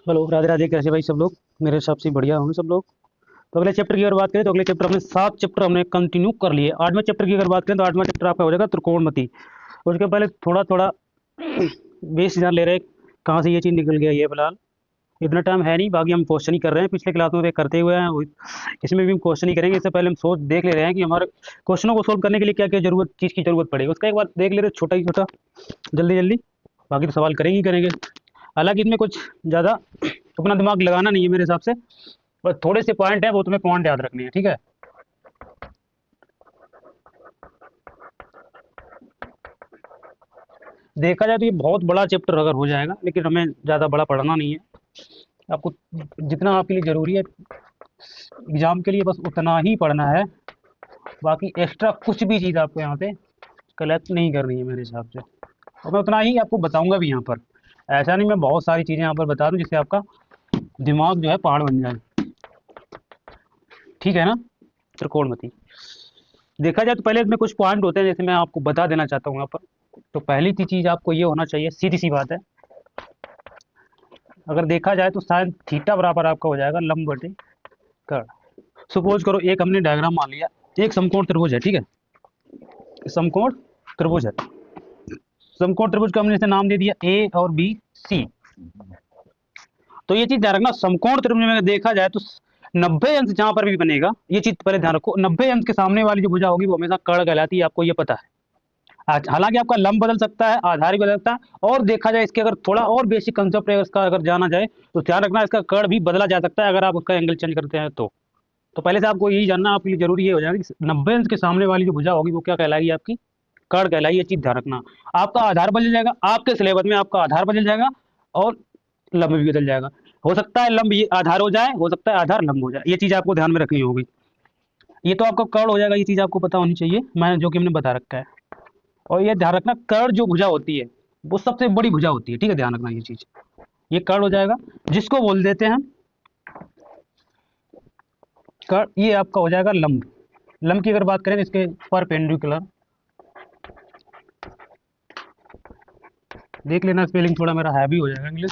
Hello, Radhe Radhe. कैसे भाई सब लोग? मेरे हिसाब से बढ़िया होंगे सब लोग। तो अगले चैप्टर की अगर बात करें तो अगले चैप्टर हमने 7 चैप्टर हमने कंटिन्यू कर लिए। 8वें चैप्टर की अगर बात करें तो 8वां चैप्टर आपका हो जाएगा त्रिकोणमिति। उसके पहले थोड़ा थोड़ा बेस जान ले रहे हैं कहाँ से ये चीज़ निकल गया। ये फिलहाल इतना टाइम है नहीं, बाकी हम क्वेश्चन ही कर रहे हैं। पिछले क्लास में करते हुए हैं, इसमें भी हम क्वेश्चन ही करेंगे। इससे पहले हम सोच देख ले रहे हैं कि हमारे क्वेश्चनों को सोल्व करने के लिए क्या क्या चीज़ की जरूरत पड़ेगी। उसका एक बार देख ले रहे छोटा ही छोटा, जल्दी जल्दी। बाकी तो सवाल करेंगे ही करेंगे। हालांकि इसमें कुछ ज़्यादा अपना दिमाग लगाना नहीं है मेरे हिसाब से, बस थोड़े से पॉइंट है, वो तुम्हें पॉइंट याद रखने हैं, ठीक है। देखा जाए तो ये बहुत बड़ा चैप्टर अगर हो जाएगा, लेकिन हमें ज़्यादा बड़ा पढ़ना नहीं है। आपको जितना आपके लिए ज़रूरी है एग्ज़ाम के लिए बस उतना ही पढ़ना है। बाकी एक्स्ट्रा कुछ भी चीज़ आपको यहाँ पे कलेक्ट नहीं करनी है मेरे हिसाब से, और मैं उतना ही आपको बताऊंगा भी यहाँ पर। ऐसा नहीं मैं बहुत सारी चीज़ें यहाँ पर बता दूँ जिससे आपका दिमाग जो है पहाड़ बन जाए, ठीक है ना। त्रिकोणमिति देखा जाए तो पहले इसमें कुछ पॉइंट होते हैं, जैसे मैं आपको बता देना चाहता हूँ यहाँ पर। तो पहली चीज़ आपको ये होना चाहिए, सीधी सी बात है, अगर देखा जाए तो साइन थीटा बराबर आपका हो जाएगा लंब बटे कर्ण। सपोज करो एक हमने डायग्राम मान लिया, एक समकोण त्रिभुज है, ठीक है। समकोण त्रिभुज है, समकोण त्रिभुज का हमने इसे नाम दे दिया ए और बी सी। तो ये चीज ध्यान रखना, समकोण त्रिभुज में देखा जाए तो 90 अंश जहां पर भी बनेगा, ये चीज पहले ध्यान रखो, 90 अंश के सामने वाली जो भुजा होगी वो हमेशा कर्ण कहलाती है, आपको ये पता है। हालांकि आपका लंब बदल सकता है, आधार भी बदल सकता है, और देखा जाए इसके अगर थोड़ा और बेसिक कंसेप्ट है इसका अगर जाना जाए तो ध्यान रखना इसका कर्ण भी बदला जा सकता है अगर आप उसका एंगल चेंज करते हैं तो पहले से आपको यही जानना आपके लिए जरूरी ये हो जाएगा कि 90 अंश के सामने वाली जो भुजा होगी वो क्या कहलाएगी, आपकी कर्ण कहलाएगी। ये चीज ध्यान रखना। आपका आधार बदल जाएगा, आपके सिलेबस में आपका आधार बदल जाएगा और लंब भी बदल जाएगा। हो सकता है लंब ये आधार हो जाए, हो सकता है आधार लंब हो जाए, ये चीज आपको ध्यान में रखनी होगी। ये तो आपका कर्ण हो जाएगा, ये चीज आपको पता होनी चाहिए, मैंने जो कि हमने बता रखा है। और ये ध्यान रखना, कर्ण जो भुजा होती है वो सबसे बड़ी भुजा होती है, ठीक है, ध्यान रखना ये चीज। ये कर्ण हो जाएगा, जिसको बोल देते हैं कर्ण। ये आपका हो जाएगा लंब। लंब की अगर बात करें तो इसके परपेंडिकुलर, देख लेना स्पेलिंग थोड़ा मेरा हैवी हो जाएगा इंग्लिश,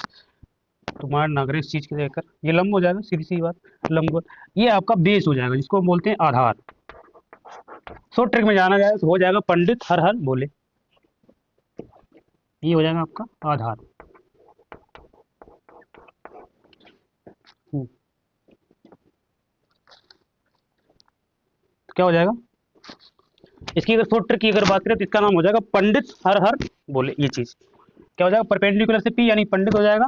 तो मार ना करें इस चीज के देखकर। ये लंब हो जाएगा, सीधी सी बात, लंब। ये आपका बेस हो जाएगा, जिसको हम बोलते हैं आधार। शॉर्ट ट्रिक में जाना जाए तो हो जाएगा पंडित हर हर बोले। ये हो जाएगा आपका आधार। तो क्या हो जाएगा इसकी अगर शॉर्ट ट्रिक की अगर बात करें तो इसका नाम हो जाएगा पंडित हर हर बोले। ये चीज क्या हो जाएगा, परपेंडिकुलर से पी यानी पंडित हो जाएगा,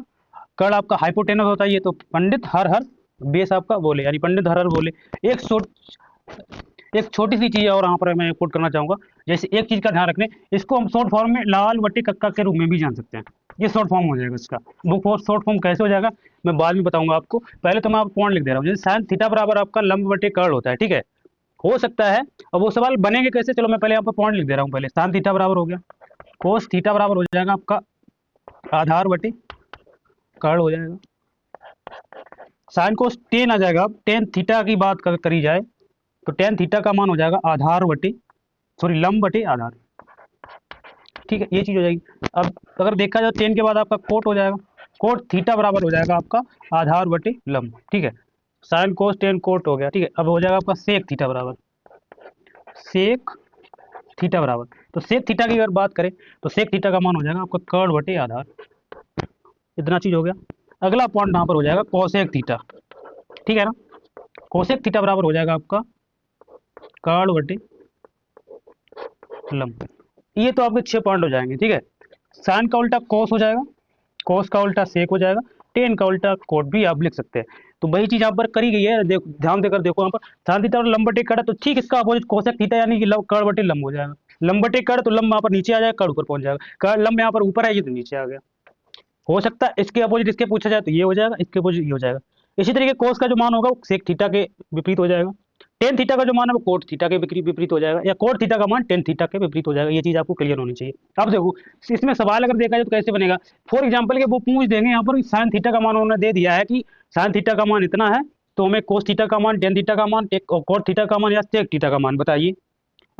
कर्ण आपका हाइपोटेनस होता है, ये तो पंडित हर हर, बेस आपका बोले यानी पंडित हर हर बोले। एक छोटी सी चीज़ और यहाँ पर मैं कोट करना चाहूँगा, जैसे एक चीज़ का ध्यान रखने, इसको हम शॉर्ट फॉर्म में लाल बट्टी कक्का के रूप में भी जान सकते हैं। ये शॉर्ट फॉर्म हो जाएगा इसका। बुक फॉर शॉर्ट फॉर्म कैसे हो जाएगा मैं बाद में बताऊंगा आपको, पहले तो मैं आपको पॉइंट लिख दे रहा हूँ। जैसे साइन थीटा बराबर आपका लंब बटे कर्ण होता है, ठीक है, हो सकता है। अब वो सवाल बनेंगे कैसे, चलो मैं पहले यहाँ पर पॉइंट लिख दे रहा हूँ। पहले साइन थीटा बराबर हो गया, कोस थीटा बराबर हो जाएगा आपका आधार बटे कर्ण हो जाएगा। साइन कोस टेन आ जाएगा। अब टेन थीटा की बात करी जाए तो टेन थीटा का मान हो जाएगा आधार बटे, सॉरी लंब बटे आधार, ठीक है, ये चीज हो जाएगी। अब अगर देखा जाए टेन के बाद आपका कोट हो जाएगा, कोट थीटा बराबर हो जाएगा आपका आधार बटे लंब, ठीक है। साइन कोस टेन कोट हो गया, ठीक है। अब हो जाएगा आपका सेक थीटा बराबर, सेक थीटा बराबर, तो सेक थीटा की अगर बात करें तो सेक थीटा का मान हो जाएगा आपका कर्ण बटे आधार। इतना चीज हो गया। अगला पॉइंट यहाँ पर हो जाएगा कोसेक थीटा, ठीक है ना। कोसेक थीटा बराबर हो जाएगा आपका कर्ण बटे लंब। ये तो आपके 6 पॉइंट हो जाएंगे, ठीक है। साइन का उल्टा कोस हो जाएगा, कोस का उल्टा सेक हो जाएगा, टेन का उल्टा कोट भी आप लिख सकते हैं। तो वही चीज यहाँ पर करी गई है, देखो ध्यान देकर देखो यहाँ पर साइन थीटा और लंब बटे कर्ण, तो ठीक इसका अपोजिट कोसेक थीटा यानी कि कर्ण बटे लंब हो जाएगा। लंब बटे कर्ण तो लंब यहाँ पर नीचे आ जाएगा, कर्ण ऊपर पहुंच जाएगा, कर्ण लंब यहाँ पर ऊपर है, ये तो नीचे आ गया। हो सकता है इसके अपोजिट इसके पूछा जाए तो ये हो जाएगा, इसके अपोजिट ये हो जाएगा। इसी तरीके कोस का जो मान होगा वो सेक थीटा के विपरीत हो जाएगा, टेन थीटा का जो मान है वो कोट थीटा के विपरीत हो जाएगा, या कोट थीटा का मान टेन थीटा के विपरीत हो जाएगा। ये चीज आपको क्लियर होनी चाहिए। अब देखो इसमें सवाल अगर देखा जाए तो कैसे बनेगा, फॉर एग्जाम्पल के वो पूछ देंगे यहाँ पर साइन थीटा का मान उन्होंने दे दिया है कि साइन थीटा का मान इतना है, तो हमें कोस थीटा का मान, टेन थीटा का मान, कोट थीटा का मान या सेक थीटा का मान बताइए।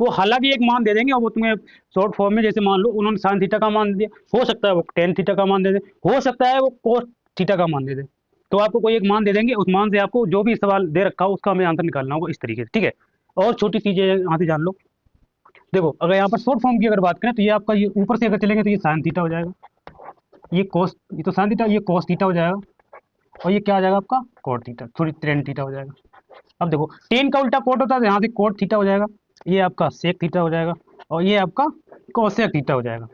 वो हालांकि एक मान दे देंगे और वो तुम्हें शॉर्ट फॉर्म में, जैसे मान लो उन्होंने साइन थीटा का मान दिया, हो सकता है वो टेन थीटा का मान दे दे, हो सकता है वो कोस थीटा का मान दे दे, तो आपको कोई एक मान दे देंगे, उस मान से आपको जो भी सवाल दे रखा हो उसका हमें आंसर निकालना होगा इस तरीके से, ठीक है। और छोटी चीज़ें यहाँ से जान लो। देखो अगर यहाँ पर शॉर्ट फॉर्म की अगर बात करें तो ये आपका, ये ऊपर से अगर चलेंगे तो ये साइन थीटा हो जाएगा, ये कोस, ये तो साइन थीटा, ये कोस थीटा हो जाएगा, और ये क्या आ जाएगा आपका cot theta, sorry tan theta हो जाएगा। अब देखो टेन का उल्टा कोट होता है, यहाँ से कोट थीटा हो जाएगा, ये आपका सेक थीटा हो जाएगा, और ये आपका कोसेक थीटा हो जाएगा।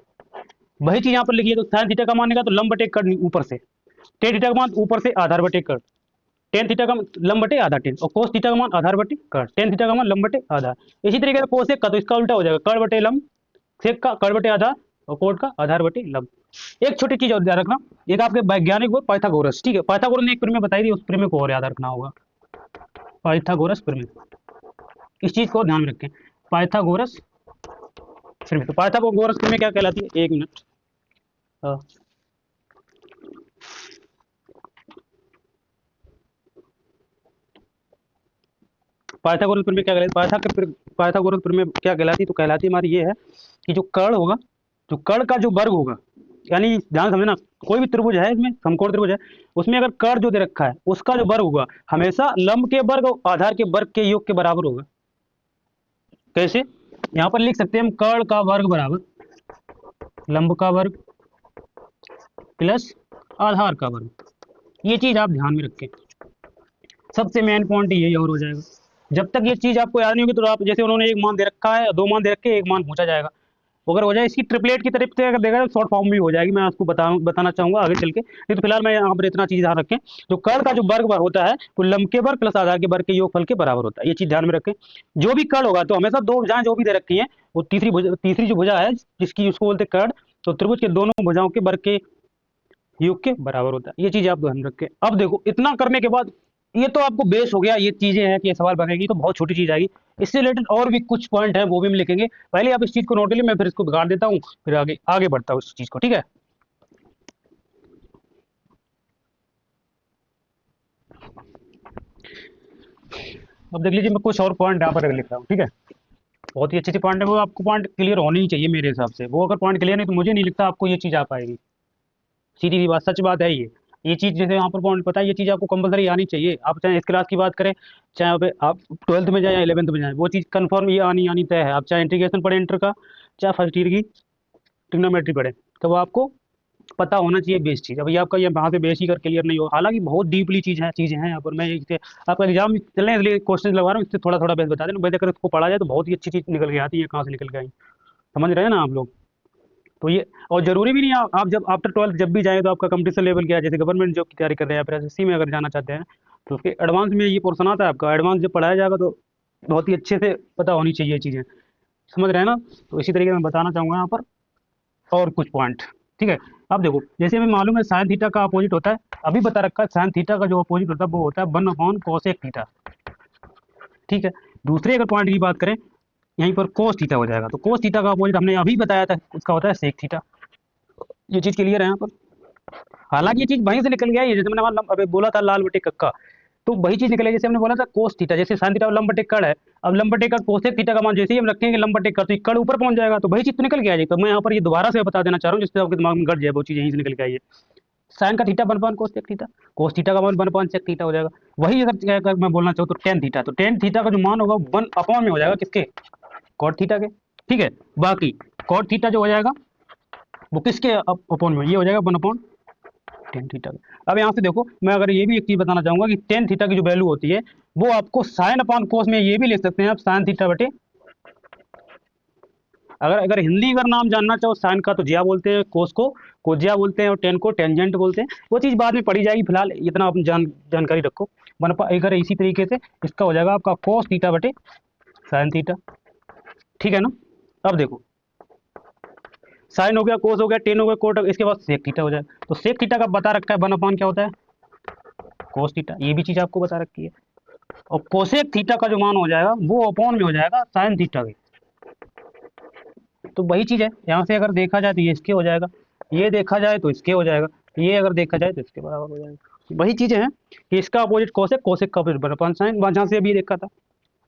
वही चीज़ यहाँ पर लिखिए, तो साइन थीटा का मान निकाला तो लंब बटे कट ऊपर से, टेन थीटा का मान ऊपर से आधार बटे कट, टेन थीटा का लंब बटे आधा टेन, और कोस थीटा का मान आधार बटे कट, टेन थीटा का मान लंब बटे आधा। इसी तरीके से कोसेक का तो इसका उल्टा हो जाएगा, कट बटे लंब, सेक का कट बटे आधार, और कोट का आधार बटे लंब। एक छोटी चीज और ध्यान रखना, एक आपके वैज्ञानिक वो पाइथागोरस, ठीक है, पाइथागोरस ने एक प्रमेय बताई थी, उस प्रमेय को और याद रखना होगा, पाइथागोरस प्रमेय, इस चीज को ध्यान में रखें, पाइथागोरस प्रमेय। तो पाइथागोरस प्रमेय क्या कहलाती है, एक मिनट, पाइथागोरस प्रमेय क्या कहलाती, पाइथागोरस प्रमेय क्या कहलाती, तो कहलाती हमारी ये है कि जो कर्ण होगा, जो कर्ण का जो वर्ग होगा, यानी ध्यान समझना, कोई भी त्रिभुज है इसमें, समकोण त्रिभुज है, उसमें अगर कर्ण जो दे रखा है उसका जो वर्ग होगा हमेशा लंब के वर्ग और आधार के वर्ग के योग के बराबर होगा। कैसे, यहाँ पर लिख सकते हैं हम, कर्ण का वर्ग बराबर लंब का वर्ग प्लस आधार का वर्ग। ये चीज आप ध्यान में रखें, सबसे मेन पॉइंट यही और हो जाएगा। जब तक ये चीज आपको याद नहीं होगी तो आप, जैसे उन्होंने एक मान दे रखा है, दो मान दे रखे, एक मान पूछा जाएगा, अगर हो जाए इसकी ट्रिपलेट की तरफ से अगर देखा जाए शॉर्ट फॉर्म भी हो जाएगी, मैं आपको बताना चाहूंगा आगे चल के, नहीं तो फिलहाल मैं यहाँ पर इतना चीज ध्यान रखें, जो कर्ण का जो वर्ग होता है वो लंब के वर्ग प्लस आधार के वर्ग के योगफल के बराबर होता है, ये चीज ध्यान में रखें। जो भी कर्ण होगा तो हमेशा दो भुजाएं जो भी दे रखी है, वो तीसरी जो भुजा है जिसकी, उसको बोलते हैं कर्ण, तो त्रिभुज के दोनों भुजाओं के वर्ग के योग के बराबर होता है, ये चीज आप ध्यान रखें। अब देखो इतना करने के बाद ये तो आपको बेस हो गया, ये चीजें हैं कि ये सवाल बनेगी, तो बहुत छोटी चीज आएगी, इससे रिलेटेड और भी कुछ पॉइंट है वो भी हम लिखेंगे, पहले आप इस चीज को नोट कर लीजिए, मैं फिर इसको बिगाड़ देता हूँ, फिर आगे आगे बढ़ता हूँ इस चीज को, ठीक है। अब देख लीजिए मैं कुछ और पॉइंट यहाँ पर लिख रहा हूँ, ठीक है, बहुत ही अच्छे अच्छे पॉइंट है, वो आपको पॉइंट क्लियर होनी ही चाहिए मेरे हिसाब से, वो अगर पॉइंट क्लियर नहीं तो मुझे नहीं लगता आपको ये चीज आ पाएगी, सीधी सी बात, सच बात है ये चीज़ जैसे यहाँ पर पॉइंट पता है, ये चीज़ आपको कंपलसरी आनी चाहिए, आप चाहे इस क्लास की बात करें, चाहे आप 12th में जाए या 11th में जाए, वो चीज़ कन्फर्म ये आनी आनी तय है। आप चाहे इंटीग्रेशन पढ़े इंटर का, चाहे फर्स्ट ईयर की ट्रिग्नोमेट्री पढ़े, तो वो आपको पता होना चाहिए बेस चीज़। अब ये आपका ये वहाँ से बेस ही कर क्लियर नहीं हो, हालांकि बहुत डीपली चीज़ें हैं यहाँ पर, मैं इससे आपका एग्जाम चल रहे हैं इसलिए क्वेश्चन लगवा रहा हूँ, इससे थोड़ा थोड़ा बेस बता दें, वैसे अगर इसको पढ़ा जाए तो बहुत ही अच्छी चीज़ निकल के आती है, कहाँ से निकल के आई, समझ रहे हैं ना आप लोग। तो ये, और जरूरी भी नहीं है आप जब आफ्टर 12th जब भी जाए तो आपका कंपटीशन लेवल क्या है, जैसे गवर्नमेंट जॉब की तैयारी कर रहे हैं, फिर एसएससी में अगर जाना चाहते हैं तो उसके एडवांस में ये पोर्सन आता है आपका, एडवांस जब पढ़ाया जाएगा तो बहुत ही अच्छे से पता होनी चाहिए ये चीज़ें, समझ रहे हैं ना। तो इसी तरीके से मैं बताना चाहूँगा यहाँ पर और कुछ पॉइंट, ठीक है। अब देखो जैसे हमें मालूम है साइन थीटा का अपोजिट होता है, अभी बता रखा है साइन थीटा का जो अपोजिट होता है वो होता है 1 कोसेक थीटा, ठीक है। दूसरे अगर पॉइंट की बात करें, यहीं पर कोस थीटा हो जाएगा, तो कोस थीटा का अपोजिट हमने अभी बताया था, उसका होता है सेक थीटा। ये चीज़ क्लियर है यहाँ पर, हालांकि ये चीज़ वहीं से निकल गया है, जैसे मैंने अभी बोला था लाल बटे कक्का, तो वही चीज़ निकलेगी, जैसे हमने बोला था कोस थीटा, जैसे साइन थीटा लंब बटे कड़ है, अब लंब बटे कड़ कोसेक थीटा का मान जैसे ही हम रखेंगे लंब बटे कड़, तो कड़ ऊपर पहुंच जाएगा, तो वही चीज़ तो निकल के आएगी। तो मैं यहाँ पर ये दोबारा से बता देना चाह रहा हूँ जिससे आपके दिमाग में गड़ जाए, वो चीज़ यहीं से निकल के आई है। साइन का theta 1 cosec theta, cos theta का मान 1 सेक थीटा हो जाएगा। वही अगर मैं बोलना चाहूँ तो टेन थीटा, तो टेन थीटा का जो मान होगा 1 में हो जाएगा किसके, कॉट थीटा के, ठीक है। बाकी कॉट थीटा जो हो जाएगा वो किसके अपॉन में, ये हो जाएगा 1/10 थीटा। अब यहाँ से देखो मैं अगर ये भी एक चीज बताना चाहूंगा कि टेन थीटा की जो वैल्यू होती है वो आपको साइन अपॉन कोस में ये भी लिख सकते हैं आप, साइन थीटा बटे, अगर हिंदी अगर नाम जानना चाहो साइन का तो जिया बोलते हैं, कोस को कोजिया बोलते हैं, और टेन को टेंजेंट बोलते हैं, वो चीज़ बाद में पढ़ी जाएगी, फिलहाल इतना आप जानकारी रखो। अगर इसी तरीके से इसका हो जाएगा आपका कोस थीटा बटे साइन थीटा, ठीक है ना। अब देखो साइन हो गया, कोस हो गया, टेन हो गया, कोट, इसके बाद सेक थीटा हो जाए, तो सेक थीटा का बता रखा है 1/, क्या होता है कोस थीटा, ये भी चीज आपको बता रखी है। और कोसेक थीटा का जो मान हो जाएगा वो अपॉन में हो जाएगा साइन थीटा के, तो वही चीज है, यहाँ से अगर देखा जाए तो ये इसके हो जाएगा, ये देखा जाए तो इसके हो जाएगा, ये अगर देखा जाए तो इसके बराबर हो जाएगा। वही चीजें हैं कि इसका अपोजिट कोसेक, कोसेक का अपोजिट 1/, साइन, जहाँ से अभी देखा था।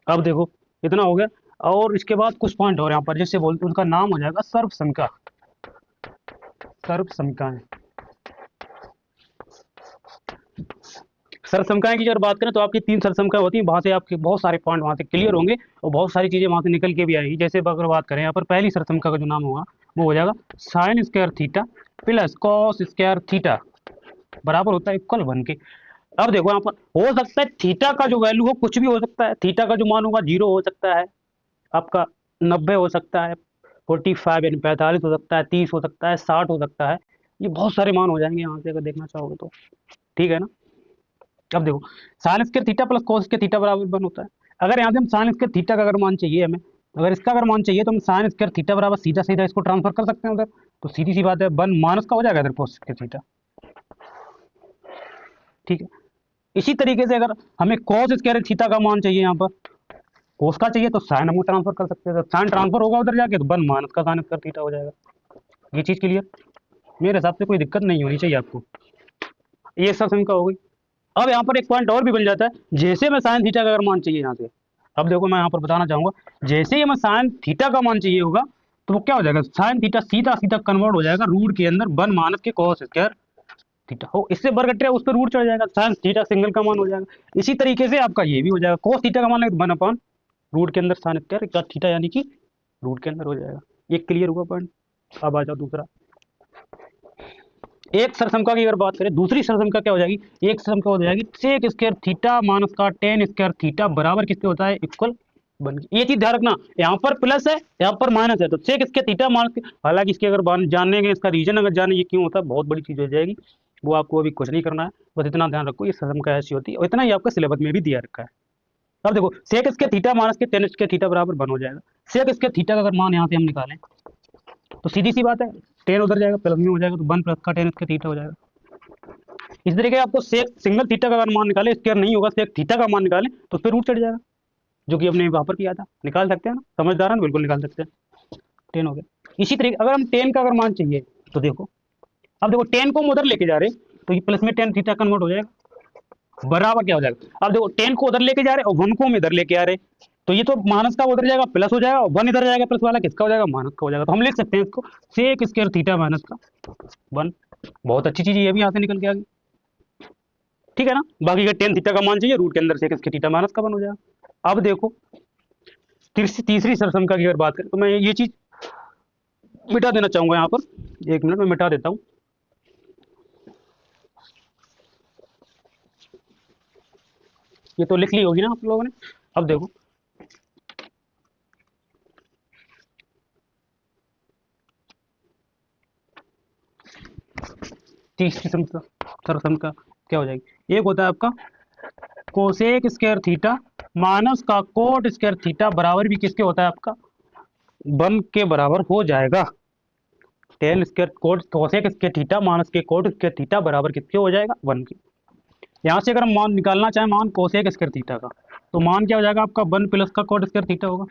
अब देखो इतना हो गया, और इसके बाद कुछ पॉइंट और यहाँ पर, जैसे बोलते उनका नाम हो जाएगा सर्व समीकरण, सर्व समीकरण, सरसमकाएं की अगर बात करें तो आपकी 3 सरसमकाएं होती हैं, वहाँ से आपके बहुत सारे पॉइंट वहाँ से क्लियर होंगे और बहुत सारी चीज़ें वहाँ से निकल के भी आएगी। जैसे अगर बात करें यहाँ पर पहली सरसमका का जो नाम होगा वो हो जाएगा sine square theta plus cos square theta बराबर होता है इक्वल 1 के। अब देखो यहाँ पर हो सकता है थीटा का जो वैल्यू हो कुछ भी हो सकता है, थीटा का जो मान होगा 0 हो सकता है, आपका 90 हो सकता है, 45 यानी 45 हो सकता है, 30 हो सकता है, 60 हो सकता है। ये बहुत सारे मान हो जाएंगे यहाँ से अगर देखना चाहोगे तो, ठीक है ना। अब देखो sine square theta plus cos square theta बराबर 1 होता है। अगर यहाँ से हम साइन स्क्वायर थीटा का अगर मान चाहिए हमें, अगर इसका अगर मान चाहिए तो हम साइन स्क्वायर थीटा बराबर सीधा सीधा इसको ट्रांसफर कर सकते हैं उधर, तो सीधी सी बात है 1 माइनस का हो जाएगा इधर कॉस स्क्वायर थीटा, ठीक है। इसी तरीके से अगर हमें कॉस स्क्वायर थीटा का मान चाहिए, यहाँ पर कोस का चाहिए तो साइन हम ट्रांसफर कर सकते हैं, साइन ट्रांसफर होगा उधर जाके तो 1 माइनस का साइन स्क्वायर थीटा हो जाएगा। ये चीज़ क्लियर, मेरे हिसाब से कोई दिक्कत नहीं होनी चाहिए आपको, ये सब समझ हो गई। अब यहाँ पर एक पॉइंट और भी बन जाता है, जैसे मैं साइन थीटा का अगर मान चाहिए यहाँ से, अब देखो मैं यहाँ पर बताना चाहूँगा जैसे ही हमें साइन थीटा का मान चाहिए होगा तो वो क्या हो जाएगा, साइन थीटा सीधा सीधा कन्वर्ट हो जाएगा रूट के अंदर 1 माइनस के कॉस स्क्वायर थीटा हो, इससे वर्ग कट रहा है उस पर रूट चढ़ जाएगा, साइन थीटा सिंगल का मान हो जाएगा। इसी तरीके से आपका ये भी हो जाएगा, कॉस थीटा का मान लगे 1 अपॉन रूट के अंदर साइन स्क्वायर थीटा यानी कि रूट के अंदर हो जाएगा। ये क्लियर हुआ पॉइंट। अब आ जाओ दूसरा, एक सरसमका की अगर बात करें, दूसरी सरसमका क्या हो जाएगी, एक सरसमका हो जाएगी सेक स्क्वायर थीटा माइनस का टेन स्क्वायर थीटा बराबर किसके होता है इक्वल 1। ये चीज ध्यान रखना, यहाँ पर प्लस है यहाँ पर माइनस है, तो सेक स्क्वायर थीटा माइनस, हालांकि इसके अगर जानने के इसका रीजन अगर जाने ये क्यों होता है बहुत बड़ी चीज हो जाएगी, वो आपको अभी कुछ नहीं करना है, बस इतना ध्यान रखो ये सरसमका ऐसी होती है और इतना ही आपका सिलेबस में भी दिया रखा है। अब देखो सेक स्क्वायर थीटा माइनस के टेन स्क्वायर थीटा बराबर 1 हो जाएगा। सेक स्क्वायर थीटा का अगर मान यहाँ से हम निकालें तो सीधी सी बात है 10 उधर जाएगा प्लस में हो जाएगा तो 1 प्लस का 10 स्क्वायर थीटा हो जाएगा। इस तरीके आपको सेक सिंगल थीटा का अगर मान निकाले, स्क्वायर नहीं होगा, सेक थीटा का मान निकालें तो उस पर रूट चढ़ जाएगा, जो कि हमने वहां पर किया था, निकाल सकते हैं ना, समझदार है ना, बिल्कुल निकाल सकते हैं। 10 हो गया। इसी तरीके अगर हम 10 का अगर मान चाहिए तो देखो, अब देखो 10 को हम उधर लेके जा रहे तो ये प्लस में 10 थीटा कन्वर्ट हो जाएगा, बराबर क्या हो जाएगा, अब देखो 10 को उधर लेके जा रहे और 1 को हम इधर लेके आ रहे तो ये तो माइनस का उधर जाएगा प्लस हो जाएगा और 1 इधर जाएगा प्लस वाला किसका हो जाएगा, माइनस का हो जाएगा। तो हम लिख सकते हैं इसको सेक स्क्वायर थीटा माइनस का 1। बहुत अच्छी चीज ये भी यहाँ से निकल के आ गई, ठीक है ना। बाकी का 10 थीटा का मान चाहिए रूट के अंदर सेक स्क्वायर थीटा माइनस का 1 हो जाएगा। अब देखो तीसरी सरसमका की अगर बात करें तो मैं ये चीज मिटा देना चाहूंगा, यहाँ पर 1 मिनट में मिटा देता हूँ। ये तो लिख ली होगी ना आप लोगों ने। अब देखो तीसरी सरसमका क्या हो जाएगी, एक होता है आपका कोसेक स्क्वायर थीटा माइनस का कोट स्क्वायर थीटा बराबर भी किसके होता है आपका 1 के बराबर हो जाएगा। Ten square coat cosec square theta minus के कोट स्क्वायर थीटा बराबर किसके हो जाएगा 1 के। यहाँ से अगर हम मान निकालना चाहें मान कोसेक स्क्वायर थीटा का तो मान क्या हो जाएगा आपका 1 प्लस का कोट स्क्वायर थीटा होगा,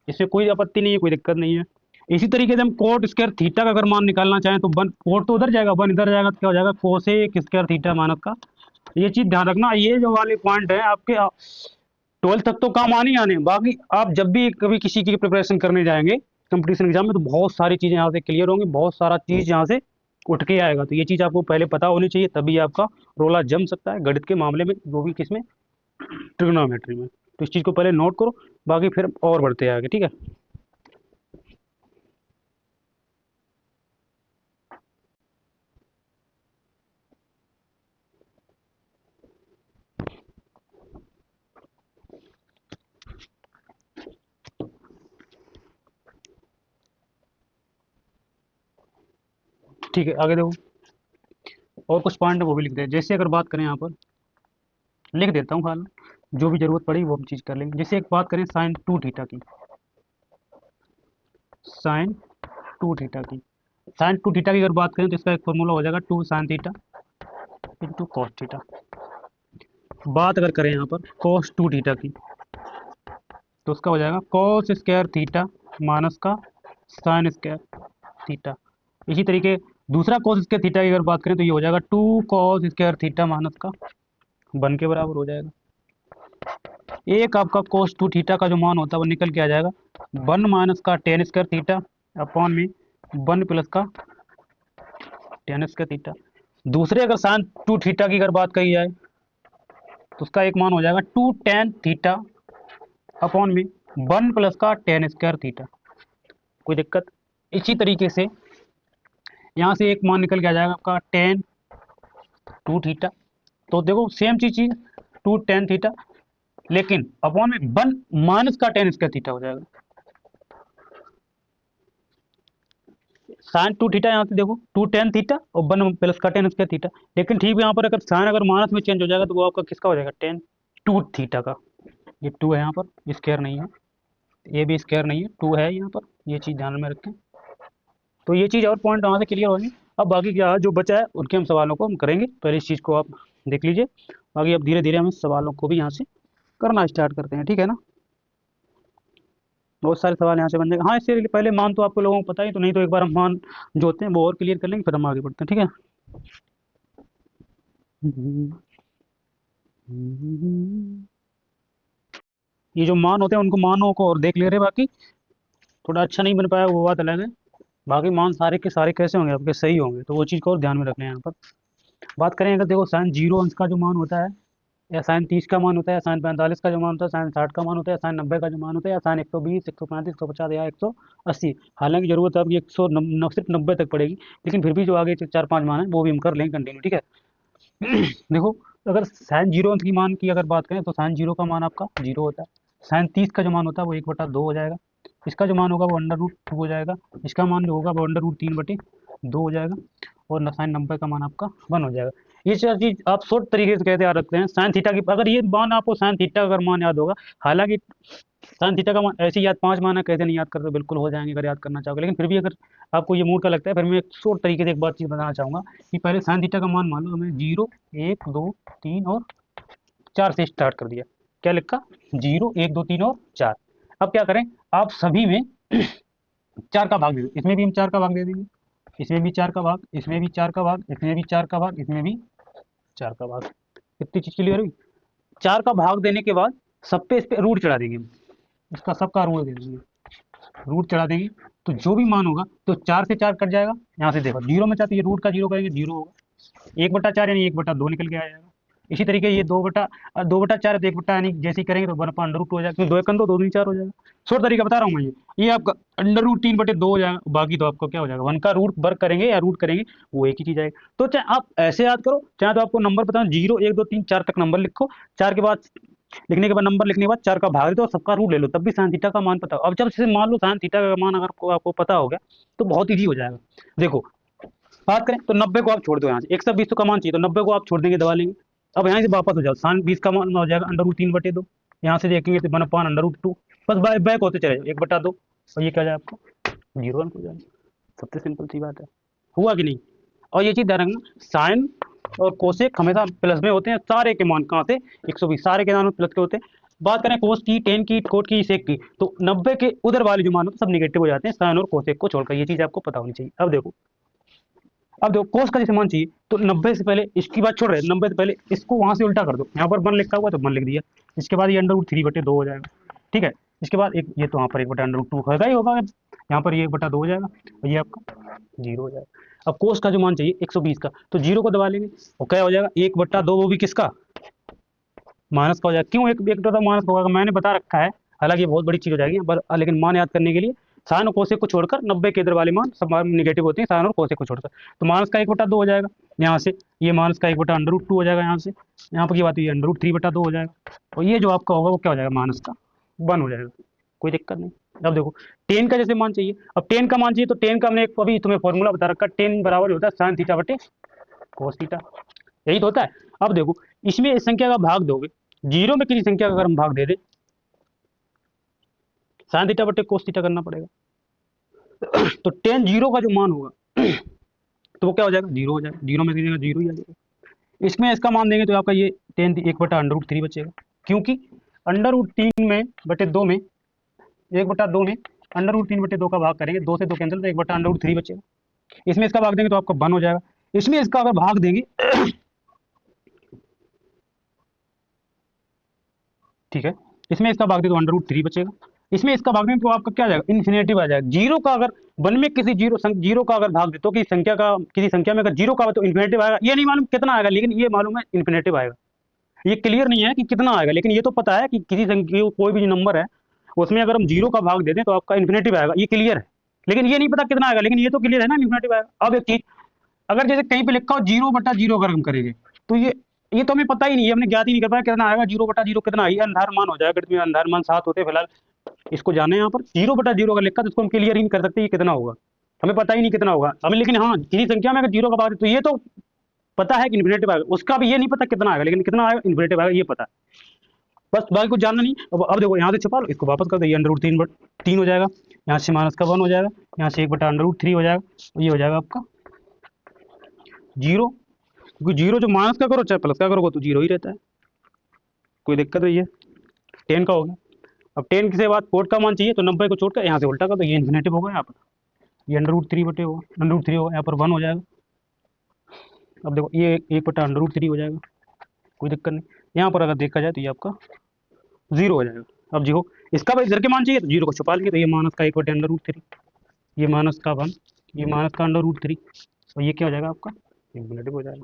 इसमें कोई आपत्ति नहीं है, कोई दिक्कत नहीं है। इसी तरीके से हम कोट स्क्वायर थीटा का अगर मान निकालना चाहें तो 1 कोट तो उधर जाएगा 1 इधर जाएगा तो क्या हो जाएगा कोसेक स्क्वायर थीटा माइनस का। ये चीज ध्यान रखना, ये जो वाले पॉइंट है आपके 12 तक तो काम आने आने, बाकी आप जब भी कभी किसी की प्रिपरेशन करने जाएंगे कंपटीशन एग्जाम में तो बहुत सारी चीज़ें यहाँ से क्लियर होंगी, बहुत सारा चीज़ यहाँ से उठ के आएगा, तो ये चीज़ आपको पहले पता होनी चाहिए, तभी आपका रोला जम सकता है गणित के मामले में, वो भी किसमें, ट्रिग्नोमेट्री में। तो इस चीज़ को पहले नोट करो, बाकी फिर और बढ़ते आगे, ठीक है। ठीक है आगे देखो, और कुछ पॉइंट है वो भी लिख दे, जैसे अगर बात करें यहाँ पर लिख देता हूँ हाल, जो भी जरूरत पड़ी वो हम चीज़ कर लेंगे। जैसे एक बात करें साइन 2 थीटा की, साइन 2 थीटा की, साइन 2 थीटा की अगर बात करें तो इसका एक फॉर्मूला हो जाएगा 2 sine theta into cos theta. बात अगर करें यहाँ पर कॉस 2 थीटा की तो उसका हो जाएगा कॉस स्क्वायर थीटा माइनस का साइन स्क्वायर थीटा। इसी तरीके दूसरा कॉस स्क्वायर थीटा की अगर बात करें तो ये हो जाएगा 2 कॉस स्क्वायर थीटा माइनस का 1 के बराबर हो जाएगा। एक आपका कोस 2 थीटा का जो मान होता है वो निकल के आ जाएगा 1 माइनस का टेन स्क्वायर थीटा अपॉन में 1 प्लस का टेन स्क्वायर थीटा। दूसरे अगर साइन 2 थीटा की अगर बात कही जाए तो उसका एक मान हो जाएगा 2 tan थीटा अपॉन में 1 प्लस का tan स्क्वायर थीटा। कोई दिक्कत? इसी तरीके से यहाँ से एक मान निकल के आ जाएगा आपका tan 2 थीटा। तो देखो सेम चीज 2 tan थीटा, लेकिन अपॉन में 1 माइनस का tan स्क्वायर थीटा हो जाएगा। साइन 2 थीटा यहाँ से देखो 2 tan थीटा और 1 प्लस का tan स्क्वायर थीटा। लेकिन ठीक है, यहाँ पर अगर साइन अगर माइनस में चेंज हो जाएगा तो वो आपका किसका हो जाएगा? tan 2 थीटा का। ये 2 है यहाँ पर, स्क्वायर नहीं है, ये भी स्क्वायर नहीं है, 2 है यहाँ पर, ये चीज़ ध्यान में रखें। तो ये चीज़ और पॉइंट वहाँ से क्लियर होगी। अब बाकी क्या जो बचा है उनके हम सवालों को हम करेंगे, पहले इस चीज़ को आप देख लीजिए। बाकी अब धीरे धीरे हम इस सवालों को भी यहाँ से करना स्टार्ट करते हैं, ठीक है ना। बहुत सारे सवाल यहाँ से बन जाएंगे। हाँ, इससे पहले मान तो आपको लोगों को पता ही, तो नहीं तो एक बार हम मान जो होते हैं वो और क्लियर कर लेंगे, फिर हम आगे बढ़ते हैं, ठीक है। ये जो मान होते हैं उनको मानों को और देख ले रहे, बाकी थोड़ा अच्छा नहीं बन पाया वो बात अलग है। बाकी मान सारे के सारे कैसे होंगे आपके? सही होंगे, तो वो चीज़ को और ध्यान में रखना है यहाँ पर। बात करें अगर देखो साइन 0 अंश का जो मान होता है, या साइन 30 का मान होता है, या साइन 45 का जो मान होता है, साइन 60 का मान होता है, साइन 90 का जो मान होता है, या साइन 120, 135, 150 या 180। हालांकि जरूरत है आपकी 100 सिर्फ 90 तक पड़ेगी, लेकिन फिर भी जो आगे 4-5 मान है वो भी हम कर लेंगे कंटिन्यू, ठीक है। देखो अगर साइन 0 अंश की मान की अगर बात करें तो साइन 0 का मान आपका 0 होता है। साइन 30 का जो मान होता है वो 1/2 हो जाएगा। इसका जो मान होगा वो √2 हो जाएगा। इसका मान जो होगा वो √3/2 हो जाएगा। और साइन 90 का मान आपका 1 हो जाएगा। ये चार चीज़ आप शॉर्ट तरीके से कैसे याद रखते हैं? साइन थीटा की अगर ये मान आपको साइन थीटा अगर मान याद होगा, हालांकि साइन थीटा का मान ऐसे ही याद 5 मान है, कैसे नहीं याद करते? बिल्कुल हो जाएंगे अगर याद करना चाहोगे, लेकिन फिर भी अगर आपको ये मूड का लगता है, फिर मैं एक शॉर्ट तरीके से एक बात चीज़ बताना चाहूँगा कि पहले साइन थीटा का मान मान लो हमें 0, 1, 2, 3 और 4 से स्टार्ट कर दिया। क्या लिखा? 0, 1, 2, 3 और 4। अब क्या करें? आप सभी में 4 का भाग दे दो। इसमें भी हम 4 का भाग दे देंगे, इसमें भी 4 का भाग, इसमें भी 4 का भाग, इसमें भी 4 का भाग, इसमें भी 4 का भाग। कितनी चीज़ क्लियर हुई? 4 का भाग देने के बाद सब पे इस पे रूट चढ़ा देंगे, इसका सबका रूट दे देंगे, रूट चढ़ा देंगे। तो जो भी मान होगा तो 4 से 4 कट जाएगा। यहाँ से देखो 0 में चाहते ये रूट का 0 करेंगे, 0 होगा। 1/4 यानी 1/2 निकल के आ जाएगा। इसी तरीके ये 2/4 तो 1/, यानी जैसे ही करेंगे तो 1/√2 हो जाएगा, क्योंकि 2 1 2 2 4 हो जाएगा। शॉर्ट तरीका बता रहा हूँ मैं, ये आपका √3/2 हो जाएगा। बाकी तो आपको क्या हो जाएगा? 1 का रूट वर्क करेंगे या रूट करेंगे वो एक ही चीज़ आएगी। तो चाहे आप ऐसे याद करो, चाहे तो आपको नंबर बताओ 0, 1, 2, 3, 4 तक नंबर लिखो। 4 के बाद लिखने के बाद नंबर लिखने के बाद 4 का भाग दो, सबका रूट ले लो, तब भी साइन थीटा का मान पता हो। अब जब से मान लो साइन थीटा का मान अगर आपको पता हो गया तो बहुत ईजी हो जाएगा। देखो बात करें तो 90 को आप छोड़ दो, यहाँ से 120 का मान चाहिए तो 90 को आप छोड़ देंगे, दबा लेंगे। अब यहाँ से वापस हो जाओ, साइन 20 का मान हो जाएगा √3/2। यहाँ से देखेंगे तो 1/√2। बस बैक होते चले जाओ 1/2, और ये क्या जाए आपको 0 हो जाएगा। सबसे सिंपल सी बात है, हुआ कि नहीं? और ये चीज़ ध्यान रखना, साइन और कोसेक हमेशा प्लस में होते हैं। सारे के मान कहाँ से? 120, सारे के मान प्लस के होते हैं। बात करें कोस की, टेन की, कोट की, सेक की, तो 90 के उधर वाले जो मान होते हैं सब निगेटिव हो जाते हैं साइन और कोसेक को छोड़कर। ये चीज़ आपको पता होनी चाहिए। अब देखो कोस का जैसे मान चाहिए तो 90 से पहले इसकी बात छोड़ रहे हैं, 90 से पहले इसको वहाँ से उल्टा कर दो। यहाँ पर 1 लिखा हुआ तो 1 लिख दिया। इसके बाद ये √3/2 हो जाएगा, ठीक है। इसके बाद एक ये तो वहाँ पर 1/√2 होगा ही होगा, यहाँ पर ये 1/2 हो जाएगा और ये आपका 0 हो जाएगा। अब कोस का जो मान चाहिए 120 का, तो 0 को दबा लेंगे और क्या हो जाएगा 1/2, वो भी किसका? माइनस का हो जाएगा। क्यों 1/2 माइनस होगा? मैंने बता रखा है, हालांकि ये बहुत बड़ी चीज़ हो जाएगी, लेकिन मान याद करने के लिए साइन और कोसेक को छोड़कर 90 के इधर वाले मान सब निगेटिव होते हैं साइन और कोसेक को छोड़कर। तो माइनस का 1/2 हो जाएगा यहाँ से, ये माइनस का 1/√2 हो जाएगा यहाँ से, यहाँ पर की बात ये √3/2 हो जाएगा। और ये जो आपका होगा वो क्या हो जाएगा? माइनस का 1 हो जाएगा। कोई दिक्कत नहीं। अब देखो 10 का जैसे मान चाहिए, अब 10 का मान चाहिए तो 10 का हमने एक अभी तुम्हें फॉर्मूला बता रखा, 10 बराबर होता है साइन थीटा बटे कोस थीटा, यही तो होता है। अब देखो इसमें इस संख्या का भाग दोगे, 0 में किसी संख्या का अगर हम भाग दे दें, साइन थीटा बटे कोस थीटा करना पड़ेगा। तो tan 0 का जो मान होगा तो वो क्या हो जाएगा? 0 हो जाएगा। 0 में किसी का 0 ही आ जाएगा। इसमें इसका मान देंगे तो आपका ये tan 1/√3 बचेगा, क्योंकि √3 में बटे 2 में 1/2 में √3/2 का भाग करेंगे, 2 से 2 कैंसिल, तो 1/√3 बचेगा। इसमें इसका भाग देंगे तो आपका 1 हो जाएगा। इसमें इसका अगर भाग देंगे ठीक है, इसमें इसका भाग दे तो √3 बचेगा। इसमें इसका भाग दें तो आपका क्या आ जाएगा? इन्फिनेटिव आ जाएगा। 0 का अगर 1 में किसी 0 का अगर भाग दे तो किसी संख्या में अगर 0 का तो इन्फिनेटिव आएगा। ये नहीं मालूम कितना आएगा, लेकिन ये मालूम है इन्फिनेटिव आएगा। ये क्लियर नहीं है कि कितना आएगा, लेकिन ये तो पता है कि किसी संख्या कोई भी नंबर है उसमें अगर हम जीरो का भाग दे दें तो आपका इन्फिनेटिव आएगा, ये क्लियर है। लेकिन ये नहीं पता कितना आएगा, लेकिन ये तो क्लियर है ना इन्फिनेटिव आएगा। अब एक चीज, अगर जैसे कहीं पे लिखा हो 0/0 अगर हम करेंगे तो ये तो हमें पता ही नहीं है, हमने ज्ञात ही नहीं कर पाया कितना आएगा। 0/0 कितना आई, अंधार मान हो जाएगा, गणित में अंधार मान 7 होते हैं फिलहाल, इसको जाने यहाँ पर 0/0 अगर लिखा तो इसको हम क्लियर ही नहीं कर सकते ये कितना होगा, हमें पता ही नहीं कितना होगा हमें। लेकिन हाँ, किसी संख्या में अगर जीरो का भाग तो ये तो पता है कि इन्फिनेटिव आएगा, उसका भी ये नहीं पता कितना आएगा, लेकिन कितना आएगा इन्फिनेटिव आएगा ये पता है। बस बाकी कुछ जानना नहीं। अब देखो यहाँ से छुपा लो, इसको वापस कर दो, ये √3 हो जाएगा, यहाँ से -1 हो जाएगा, यहाँ से 1/√3 हो जाएगा, ये हो जाएगा आपका 0। क्योंकि 0 जो माइनस का करो चाहे प्लस का करो तो 0 ही रहता है, कोई दिक्कत नहीं है। 10 का हो गया। अब 10 के बाद कोड का मान चाहिए तो 90 को छोड़कर यहाँ से उल्टा कर दो, ये इन्फिनेटिव होगा, यहाँ पर ये √3 बटे होगा, √3 होगा, यहाँ पर 1 हो जाएगा। अब देखो ये 1/√3 हो जाएगा, कोई दिक्कत नहीं। यहाँ पर अगर देखा जाए तो ये आपका 0 हो जाएगा। अब देखो इसका भाई इधर के मान चाहिए तो 0 को छुपा लेंगे, तो ये माइनस का 1/√3, ये माइनस का 1, ये माइनस का √3, और ये क्या हो जाएगा आपका इन्फिनेटिव हो जाएगा।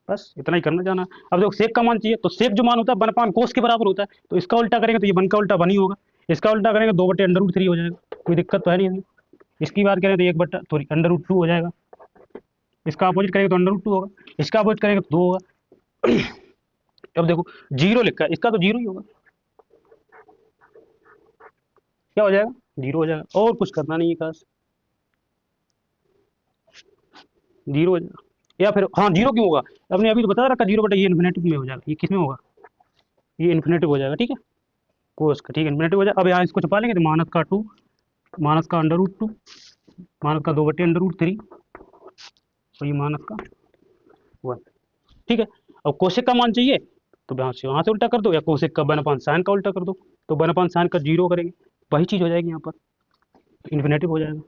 बस इतना ही करना जाना। अब देखो सेक का मान चाहिए तो सेक जो मान होता है 1/cos के बराबर होता है, तो इसका उल्टा करेंगे तो ये 1 का उल्टा 1 ही होगा, इसका उल्टा करेंगे 2/√3 हो जाएगा, कोई दिक्कत तो है नहीं इसमें। इसकी बात करें तो √2 हो जाएगा, इसका अपोजिट करेंगे तो √2 होगा, इसका अपोजिट करेंगे तो 2 होगा। अब देखो 0 लिखा है, इसका तो 0 ही होगा, क्या हो जाएगा 0 हो जाएगा, और कुछ करना नहीं है खास, 0 हो जाएगा। या फिर हाँ 0 क्यों होगा, आपने अभी तो बता रखा 0 बटा, ये इन्फिनेटिव में हो जाएगा, ये किस में होगा, ये इन्फिनेटिव हो जाएगा, ठीक है, कोस का, ठीक है इन्फिनेटिव हो जाएगा। अब यहाँ इसको छुपा लेंगे तो माइनस का 2, माइनस का √2, माइनस का 2/√3, और ये माइनस का 1, ठीक है। अब कोसेक का मान चाहिए तो वहाँ से उल्टा कर दो, या कोसेक का 1/sin का उल्टा कर दो, तो 1/sin का 0 करेंगे, वही चीज़ हो जाएगी यहाँ पर, इन्फिनेटिव हो जाएगा।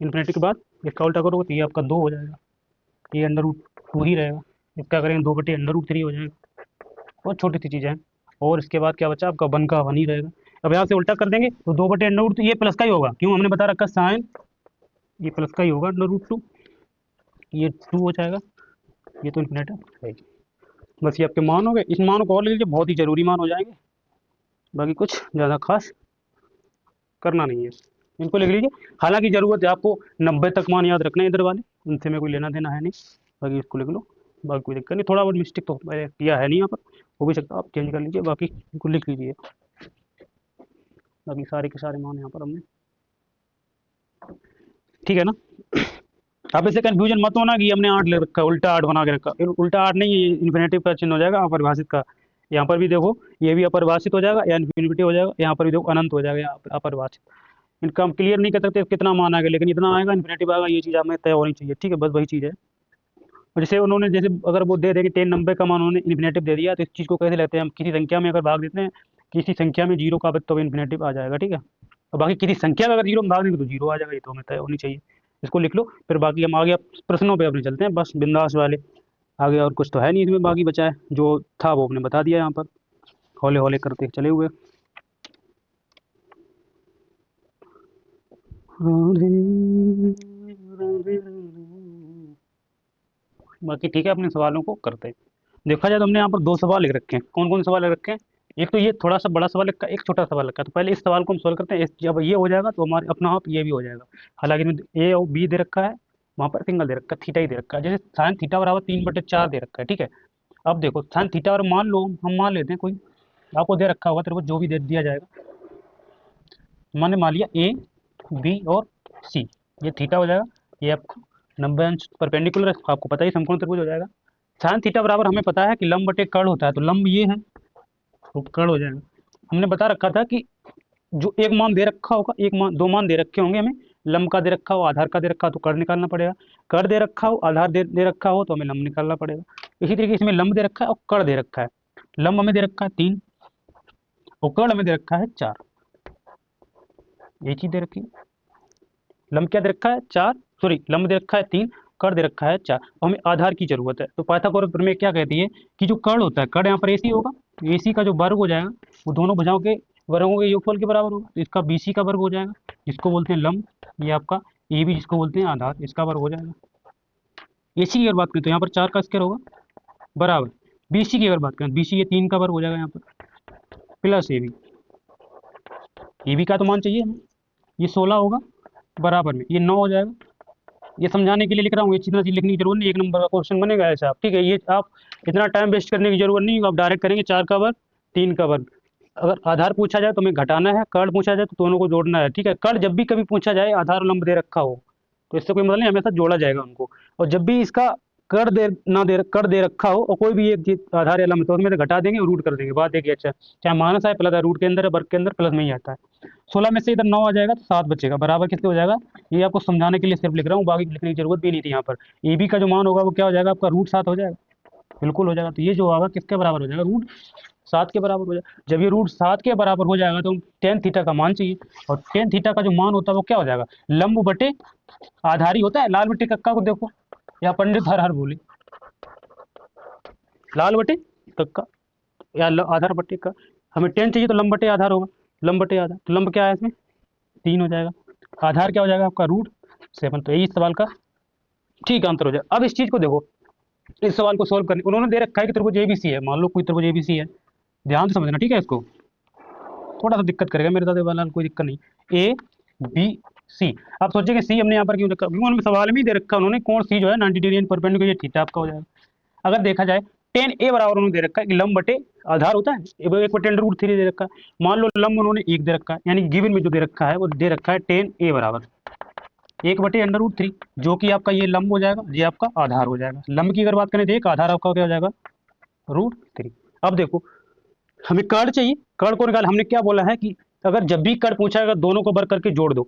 इन्फिनेटिव के बाद इसका उल्टा करोगे तो ये आपका 2 हो जाएगा, ये √2 ही रहेगा, इसका करेंगे 2/√3 हो जाएगा, बहुत छोटी सी चीज़ें हैं। और इसके बाद क्या बचा आपका 1 का 1 ही रहेगा। अब यहाँ से उल्टा कर देंगे तो 2/√2, तो ये प्लस का ही होगा, क्यों हमने बता रखा साइन, ये प्लस का ही होगा √2, ये 2 हो जाएगा, ये तो इन्फिनेटिव है। बस ये आपके मान हो गए, इस मान को और ले लीजिए, बहुत ही जरूरी मान हो जाएंगे, बाकी कुछ ज़्यादा खास करना नहीं है, इनको लिख लीजिए। हालांकि ज़रूरत है आपको 90 तक मान याद रखना है इधर वाले, उनसे मैं कोई लेना देना है नहीं, बाकी इसको लिख लो, बाकी कोई दिक्कत नहीं। थोड़ा बहुत मिस्टेक तो मैंने किया है नहीं यहाँ पर, हो भी सकता है, आप चेंज कर लीजिए, बाकी इनको लिख लीजिए। बाकी सारे के सारे मान यहाँ पर हमने, ठीक है ना। अब इससे कन्फ्यूजन मत होना कि हमने 8 ले रखा, उल्टा 8 बना के रखा, उल्टा 8 नहीं, ये इन्फिनेटिव का चिन्ह हो जाएगा अपरिभाषित का। यहाँ पर भी देखो ये भी अपरिभाषित हो जाएगा या इन्फिनिटी हो जाएगा, यहाँ पर भी देखो अनंत हो जाएगा, यहाँ अपरिभाषित। इनका हम क्लियर नहीं कर सकते कितना मान आएगा, लेकिन इतना आएगा इन्फिनेटिव आएगा, ये चीज़ हमें तय होनी चाहिए, ठीक है, बस वही चीज़ है। और जैसे उन्होंने, जैसे अगर वो दे देंगे 10 90 का मान उन्होंने इन्फिनेटिव दे दिया, तो इस चीज़ को कैसे लेते हैं हम, किसी संख्या में अगर भाग देते हैं, किसी संख्या में 0 का तो इन्फिनेटिव आ जाएगा, ठीक है। और बाकी किसी संख्या में अगर 0 में भाग देंगे तो 0 आ जाएगा, ये तो हमें तय होनी चाहिए। इसको लिख लो, फिर बाकी हम आगे प्रश्नों पे अपने चलते हैं, बस बिंदास वाले, आगे और कुछ तो है नहीं इसमें, बाकी बचा है जो था वो हमने बता दिया यहाँ पर, हौले हौले करते चले हुए। बाकी ठीक है, अपने सवालों को करते हैं। देखा जाए तो हमने यहाँ पर 2 सवाल लिख रखे हैं, कौन कौन से सवाल लिख रखे हैं, एक तो ये थोड़ा सा बड़ा सवाल लिखा, एक छोटा सवाल लिखा है, तो पहले इस सवाल को हम सोल्व करते हैं, जब ये हो जाएगा तो हमारे अपना आप ये भी हो जाएगा। हालांकि इसमें ए और बी दे रखा है, वहाँ पर सिंगल दे रखा है, थीटा ही दे रखा है, जैसे साइन थीटा बराबर 3/4 दे रखा है, ठीक है। अब देखो साइन थीटा और मान लो, हम मान लेते हैं कोई आपको दे रखा होगा, तेरे को जो भी दे दिया जाएगा, मैंने मान लिया ए बी और सी, ये थीटा हो जाएगा, ये आपको 90 अंश परपेंडिकुलर है, आपको पता ही समकोण त्रिभुज हो जाएगा। साइन थीटा बराबर हमें पता है कि लंब बटे कर्ण होता है, तो लंब ये है तो कर्ण हो जाएगा। हमने बता रखा था कि जो एक मान दे रखा होगा, एक मान, 2 मान दे रखे होंगे हमें, लंब का दे रखा हो, आधार का दे रखा हो तो कर्ण निकालना पड़ेगा, कर्ण दे रखा हो, आधार दे रखा हो तो हमें लंब निकालना पड़ेगा। इसी तरीके से इसमें लंब दे रखा है और कर्ण दे रखा है, लंब हमें दे रखा है 3 और कर्ण हमें दे रखा है 4, ये चीज दे रखी है। लंब क्या दे रखा है 4, सॉरी लंब दे रखा है 3, कर्ण दे रखा है 4, और हमें आधार की जरूरत है। तो पाइथागोरस प्रमेय क्या कहती है कि जो कर्ण होता है, कर्ण यहाँ पर एसी होगा, तो एसी का जो वर्ग हो जाएगा वो दोनों भुजाओं के वर्गों के योगफल के बराबर होगा, तो इसका बीसी का वर्ग हो जाएगा, जिसको बोलते हैं लंब, ये आपका ए बी जिसको बोलते हैं आधार, इसका वर्ग हो जाएगा। एसी की अगर बात करें तो यहाँ पर 4 का स्क्वायर होगा बराबर BC की अगर बात करें, BC ये 3 का वर्ग हो जाएगा यहाँ पर, प्लस AB का तो मान चाहिए हमें, ये 16 होगा, बराबर में ये 9 हो जाएगा। ये समझाने के लिए लिख रहा हूँ, ये इतना चीज लिखने की जरूरत नहीं, 1 नंबर का क्वेश्चन बनेगा ऐसा आप, ठीक है। ये आप इतना टाइम वेस्ट करने की जरूरत नहीं, आप डायरेक्ट करेंगे 4 का वर्ग 3 का वर्ग। अगर आधार पूछा जाए तो हमें घटाना है, कर्ण पूछा जाए तो दोनों को जोड़ना है, ठीक है। कर्ण जब भी कभी पूछा जाए आधार और लंब दे रखा हो तो इससे कोई मतलब नहीं, हमेशा जोड़ा जाएगा उनको। और जब भी इसका कर दे रखा हो और कोई भी एक चीज आधार या लंब तो उसमें से घटा देंगे और रूट कर देंगे, बात एक ही। अच्छा, चाहे माइनस आए प्लस आए, रूट के अंदर है, वर्ग के अंदर प्लस में ही आता है। 16 में से इधर 9 आ जाएगा तो 7 बचेगा, बराबर किसके हो जाएगा। ये आपको समझाने के लिए सिर्फ लिख रहा हूँ, बाकी लिखने की जरूरत भी नहीं थी यहाँ पर। AB का जो मान होगा वो क्या हो जाएगा आपका, √7 हो जाएगा, बिल्कुल हो जाएगा। तो ये जो होगा किसके बराबर हो जाएगा, √7 के बराबर हो जाएगा। जब ये √7 के बराबर हो जाएगा तो टेन थीटा का मान चाहिए, और टेन थीटा का जो मान होता है वो क्या हो जाएगा, लंब बटे आधारी होता है। लाल बटे कक्का को देखो, या पंडित हर हर बोले, लाल बटे कक्का या आधार बटे का। हमें टेन चाहिए तो लंब बटे आधार होगा, लंब बटे आधार, तो लंब क्या है इसमें 3 हो जाएगा, आधार क्या हो जाएगा आपका √7। तो यही इस सवाल का ठीक आंसर हो जाएगा। अब इस चीज को देखो, इस सवाल को सोल्व करने उन्होंने दे रखा है कि त्रिभुज ABC है, मान लो कोई त्रिभुज ABC है, ध्यान से समझना, ठीक है। इसको थोड़ा सा दिक्कत करेगा मेरे साथ वाला, कोई दिक्कत नहीं। ABC, आप सोचेंगे सी हमने यहाँ पर क्यों रखा, क्योंकि उन्होंने सवाल में ही दे रखा, उन्होंने कोण सी जो है 90 डिग्री परपेंडिकुलर, ये थीटा आपका हो जाएगा। अगर देखा जाए टेन ए बराबर उन्होंने दे रखा है कि लंब बटे आधार होता है, 1/10√3 दे रखा है। मान लो लंब उन्होंने 1 दे रखा है, यानी गिवन में जो दे रखा है वो दे रखा है टेन ए बराबर 1/√3, जो कि आपका ये लंब हो जाएगा, ये आपका आधार हो जाएगा। लंब की अगर बात करें तो एक आधार आपका क्या हो जाएगा, √3। अब देखो हमें कर्ण चाहिए, कर्ण को निकाल, हमने क्या बोला है कि अगर जब भी कर्ण पूछा है दोनों को वर्ग करके जोड़ दो।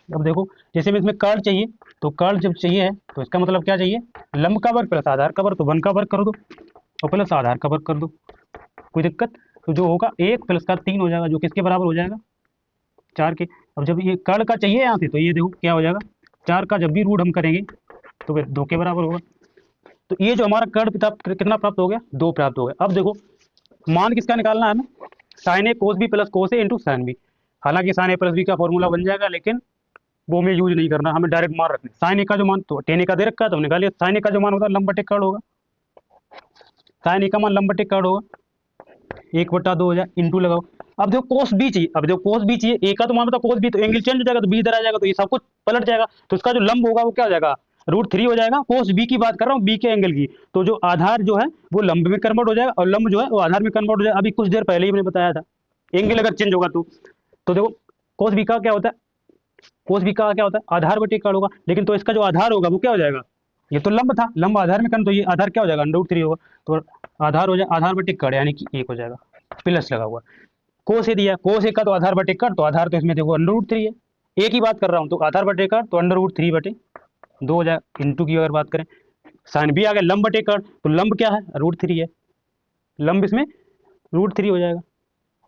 अब देखो जैसे में इसमें कर्ण चाहिए, तो कर्ण जब चाहिए है तो इसका मतलब क्या चाहिए, लंब का वर्ग प्लस आधार का वर्ग, तो 1 का वर्ग कर दो और प्लस आधार का वर्ग कर दो, कोई दिक्कत। तो जो होगा 1 प्लस का 3 हो जाएगा, जो किसके बराबर हो जाएगा, 4 के। अब जब ये कर्ण का चाहिए यहाँ से, तो ये देखो क्या हो जाएगा, 4 का जब भी रूट हम करेंगे तो फिर 2 के बराबर होगा। तो ये जो हमारा कर्ण कितना प्राप्त हो गया, 2 प्राप्त हो गया। अब देखो मान किसका निकालना है हमें, साइन ए कोस बी प्लस कोस ए इंटू साइन बी। हालांकि साइन ए प्लस बी का फॉर्मूला बन जाएगा, लेकिन वो हमें यूज नहीं करना, हमें डायरेक्ट मान रखना। साइन ए का जो मान तो टेन ए का दे रखा है तो हमने निकालिए, साइन ए का जो मान होता है लंब बटे कर्ण होगा, साइन ए का मान लंब बटे कर्ण होगा, 1/2 हो जाए, इंटू लगाओ। अब देखो कोस बी चाहिए, अब देखो कोस बी चाहिए, ए का तो मान होता है कोस बी, तो एंगल चेंज हो जाएगा, तो बी इधर आ जाएगा, तो ये सब कुछ पलट जाएगा, तो इसका जो लंब होगा वो क्या हो जाएगा, √3 हो जाएगा। कोस बी की बात कर रहा हूँ, बी के एंगल की, तो जो आधार जो है वो लंब में कन्वर्ट हो जाएगा और लंब जो है वो आधार में कन्वर्ट हो जाएगा। अभी कुछ देर पहले ही मैंने बताया था, एंगल अगर चेंज होगा तो देखो कोस बी का क्या होता है, कोस बी का क्या होता है आधार बटे कर्ण होगा, लेकिन तो इसका जो आधार होगा वो क्या हो जाएगा, ये तो लंब था, लंब आधार में कर्ण, तो ये आधार क्या हो जाएगा, √3 होगा, तो आधार हो जाएगा आधार बटे कर्ण, यानी कि 1 हो जाएगा, प्लस लगा हुआ। कोस ए दिया, कोस ए का तो आधार बटे कर्ण, तो आधार तो इसमें देखो √3 है, ए की बात कर रहा हूँ तो आधार बटे कर्ण तो √3/2 हो जाएगा। इंटू की अगर बात करें, साइन बी आ गया लंब बटे कर्ण, तो लंब क्या है, √3 है, लंब इसमें √3 हो जाएगा।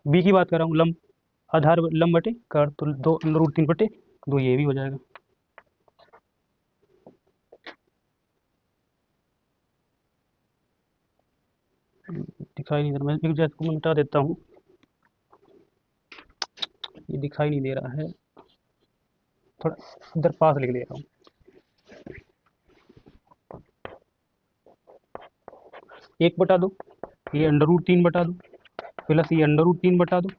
बी की बात कर रहा हूँ, लंब आधार लंब बटे कर्ण, तो 2 √3/2 ये भी हो जाएगा। दिखाई नहीं दे रहा, मैं एक जैसे को मिटा देता हूँ, ये दिखाई नहीं दे रहा है, थोड़ा इधर पास लिख ले रहा हूँ। एक बटा दो, ये √3/2 प्लस ये √3/2,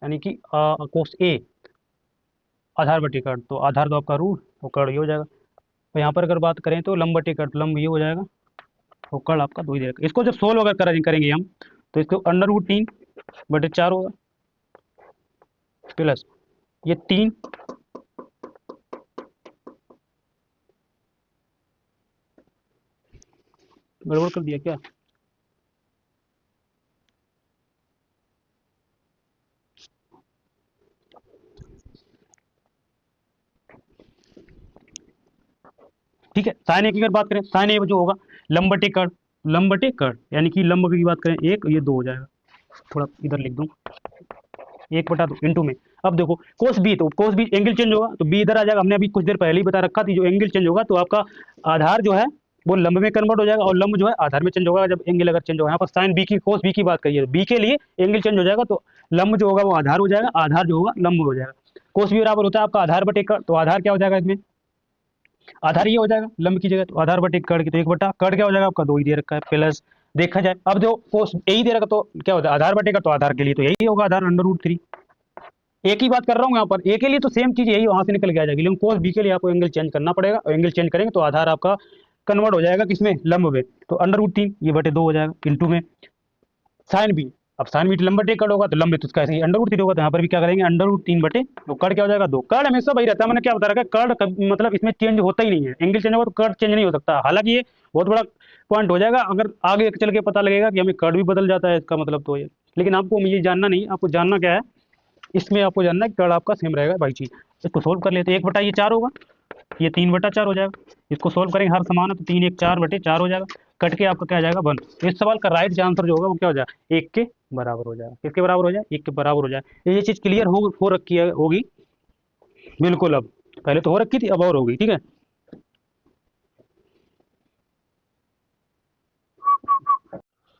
यानी कि कोस ए आधार बटे कर्ण, तो आधार तो आपका रूट और कर्ण ये हो जाएगा। तो यहाँ पर अगर बात करें तो लंब बटे कर्ण, लंब ये हो जाएगा और कर्ण आपका 2 ही जाएगा। इसको जब सोल्व अगर करेंगे हम तो इसको √3/4 होगा प्लस ये 3 गड़बड़ कर दिया क्या, ठीक है। साइन ए की अगर बात करें, साइन ए जो होगा लंब बटे कर्ण, लंब बटे कर्ण, यानी कि लंब की बात करें 1, ये 2 हो जाएगा, थोड़ा इधर लिख दूं 1/2 इंटू में। अब देखो कोस बी, तो कोस बी एंगल चेंज होगा तो बी इधर आ जाएगा, हमने अभी कुछ देर पहले ही बता रखा थी, जो एंगल चेंज होगा तो आपका आधार जो है वो लंब में कन्वर्ट हो जाएगा और लंब जो है आधार में चेंज होगा जब एंगल अगर चेंज होगा। यहाँ पर साइन बी की कोस बी की बात करिए, बी के लिए एंगल चेंज हो जाएगा तो लंब जो होगा वो आधार हो जाएगा, आधार जो होगा लंब हो जाएगा। कोस बी बराबर होता है आपका आधार बटे कर्ण, तो आधार क्या हो जाएगा इसमें, आधार ये हो जाएगा लंब की जगह, तो आधार बटे कर्ण की, तो 1 बटा कर्ण क्या हो जाएगा आपका 2 ही दे रखा है, प्लस देखा जाए अब जो कोस यही दे रखा तो क्या होता है आधार बटे का, तो आधार के लिए तो यही होगा आधार √3। एक ही बात कर रहा हूँ यहाँ पर, ए के लिए तो सेम चीज यही वहां से निकल के आ जाएगी, लेकिन कोस बी के लिए आपको एंगल चेंज करना पड़ेगा, और एंगल चेंज करेंगे तो आधार आपका कन्वर्ट हो जाएगा किसमें, लंब में, तो √3 ये बटे 2 हो जाएगा इंटू में साइन बी। अब साइन बी लंब बटे कर्ण होगा तो लंब तो उसका ऐसे ही √3 होगा, तो यहाँ पर भी क्या करेंगे √3 बटे तो कर्ण क्या हो जाएगा 2। कर्ण हमेशा वही रहता है, मैंने क्या बता रखा है, कर्ण मतलब इसमें चेंज होता ही नहीं है, एंगल चेंज होगा तो कर्ण चेंज नहीं हो सकता। हालांकि ये बहुत बड़ा पॉइंट हो जाएगा, अगर आगे चल के पता लगेगा कि हमें कर्ण भी बदल जाता है इसका मतलब तो ये, लेकिन आपको ये जानना नहीं, आपको जानना क्या है इसमें, आपको जानना है कर्ण आपका सेम रहेगा भाई चीज। इसको सोल्व कर लेते हैं, 1 बटा ये 4 होगा, ये 3/4 हो जाएगा, इसको सोल्व करेंगे हर समान है तो 3 1 4/4 हो जाएगा, कट के आपका क्या आ जाएगा 1। इस सवाल का राइट आंसर जो होगा वो क्या हो जाएगा 1 के बराबर हो जाएगा। किसके बराबर हो जाएगा 1 के बराबर हो जाएगा। ये चीज क्लियर हो रखी है होगी बिल्कुल, अब पहले तो हो रखी थी अब और होगी, ठीक है।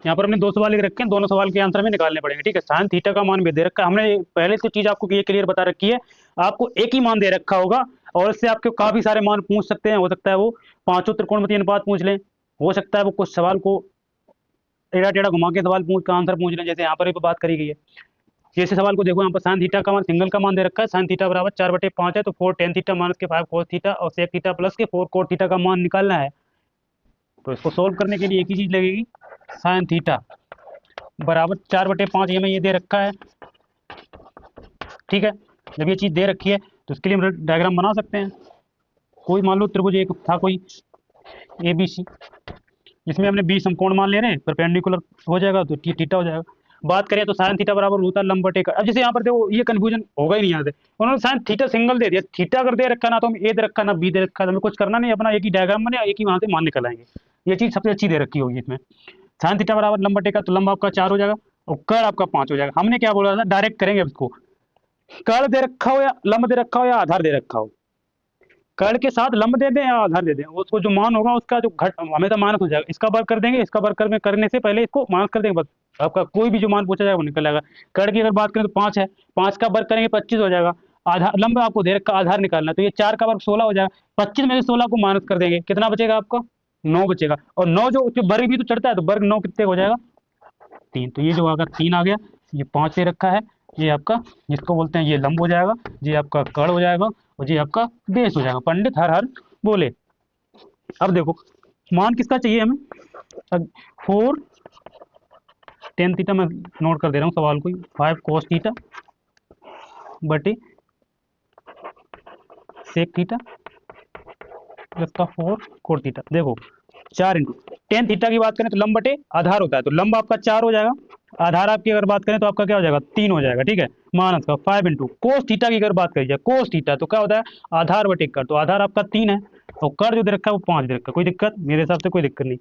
यहाँ पर हमने 2 सवाल लिख रखे हैं, दोनों सवाल के आंसर में निकालने पड़ेंगे, ठीक है। साइन थीटा का मान भी दे रखा है, हमने पहले से चीज आपको ये क्लियर बता रखी है, आपको एक ही मान दे रखा होगा और इससे आपके काफी सारे मान पूछ सकते हैं, हो सकता है वो पांचों त्रिकोणमितीय अनुपात पूछ लें, हो सकता है वो कुछ सवाल को टेढ़ा टेढ़ा घुमा के सवाल पूछ का आंसर पूछ लें, जैसे यहाँ पर भी बात करी गई है। जैसे सवाल को देखो यहाँ पर साइन थीटा का मान सिंगल का मान दे रखा है, साइन थीटा बराबर 4/5 है, तो 4 tan थीटा माइनस के 5 cos थीटा और sec थीटा प्लस के 4 cot थीटा का मान निकालना है। तो इसको सोल्व करने के लिए एक ही चीज लगेगी, साइन थीटा बराबर 4/5 ये में ये दे रखा है, ठीक है। जब ये चीज दे रखी है तो इसके लिए हम डायग्राम बना सकते हैं। कोई मान लो त्रिभुज एक था कोई ABC, इसमें हमने 20 समकोण मान ले रहे हैं, परपेंडिकुलर हो जाएगा तो थीटा हो जाएगा। बात करें तो साइन थीटा बराबर होता है लंब बटे कर्ण। अब जैसे यहाँ पर देखो ये कंफ्यूजन होगा ही नहीं, यहाँ से उन्होंने साइन थीटा सिंगल दे दिया, थीटा अगर दे रखा ना तो हम ए दे रखा ना बी दे रखा, तो हमें कुछ करना नहीं, अपना एक ही डायग्राम बने एक ही वहां से मान निकल आएंगे। ये चीज सबसे अच्छी दे रखी होगी इसमें। साइन थीटा बराबर लंब बटे का, तो लंब आपका 4 हो जाएगा और कर्ण आपका 5 हो जाएगा। हमने क्या बोला था, डायरेक्ट करेंगे इसको, कर्ण दे रखा हो या लंब दे रखा हो या आधार दे रखा हो, कर्ण के साथ लंब दे दें या आधार दे दें, उसको जो मान होगा उसका जो घट हमेशा माइनस हो जाएगा, इसका वर्ग कर देंगे, इसका वर्ग करने से पहले इसको माइनस कर देंगे, बस आपका कोई भी जो मान पूछा जाएगा वो निकल जाएगा। कर्ण की अगर बात करें तो 5 है, 5 का वर्ग करेंगे 25 हो जाएगा। आधार लंब आपको दे रखा आधार निकालना, तो ये 4 का वर्ग 16 हो जाएगा, 25 में से 16 को माइनस कर देंगे, कितना बचेगा आपका 9 बचेगा, और 9 जो वर्ग भी तो चढ़ता है तो वर्ग 9 कितने हो जाएगा 3, तो ये जो आएगा 3 आ गया, ये 5 दे रखा है, ये आपका जिसको बोलते हैं ये लंब हो जाएगा, ये आपका कर्ण हो जाएगा और ये आपका बेस हो जाएगा। पंडित हर हर बोले। अब देखो मान किसका चाहिए हमें, 4 tan थीटा, मैं नोट कर दे रहा हूँ सवाल को, 5 cos थीटा बटे sec थीटा प्लस का 4 cot थीटा। देखो 4 इंटू tan थीटा की बात करें तो लंब बटे आधार होता है, तो लंब आपका 4 हो जाएगा, आधार आपकी अगर बात करें तो आपका क्या हो जाएगा 3 हो जाएगा, ठीक है। माइनस का 5 इंटू कोस थीटा की अगर बात करी जाए, कोस थीटा तो क्या होता है आधार बटे कर्ण, तो आधार आपका 3 है और कर्ण जो दे रखा है वो 5 दे रखा है, कोई दिक्कत मेरे हिसाब से कोई दिक्कत नहीं।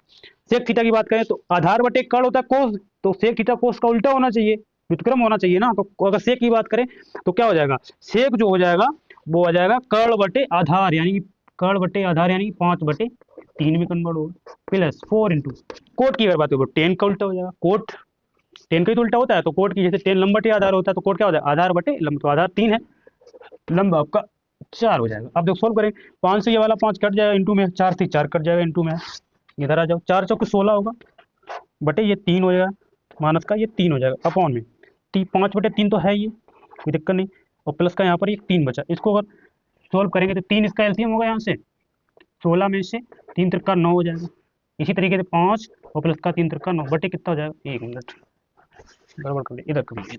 सेक थीटा की बात करें तो आधार बटे कर्ण होता है कोस, तो सेक थीटा कोस का उल्टा होना चाहिए, व्युत्क्रम होना चाहिए ना, तो अगर सेक की बात करें तो क्या हो जाएगा सेक जो हो जाएगा वो आ जाएगा कर्ण बटे आधार, यानी कि कर्ण बटे आधार यानी 5/3 में कन्वर्ट होगा, प्लस 4 इंटू कोट की अगर बात करें टेन का उल्टा हो जाएगा, कोट टेन का ही तो उल्टा होता है, तो कोट की जैसे टेन लंब बटे आधार होता है तो कोट क्या हो जाएगा आधार बटे लंब, तो आधार 3 है, लंब आपका 4 हो जाएगा। अब देखो सोल्व करें, 5 से ये वाला 5 कट जाएगा इंटू में, 4 से 4 कट जाएगा इंटू में, इधर आ जाओ 4 चौक 16 होगा बटे ये 3 हो जाएगा, माइनस का ये 3 हो जाएगा अपॉन में 5/3 तो है ये कोई दिक्कत नहीं, और प्लस का यहाँ पर ये 3 बचा, इसको अगर सोल्व करेंगे तो 3 इसका एलसीएम होगा यहाँ से 16 में से 3 त्रिका 9 हो जाएगा, इसी तरीके से 5 और प्लस का 3 त्रिका 9 बटे कितना हो जाएगा, 1 मिनट गड़बड़ कर ले, इधर कर लीजिए,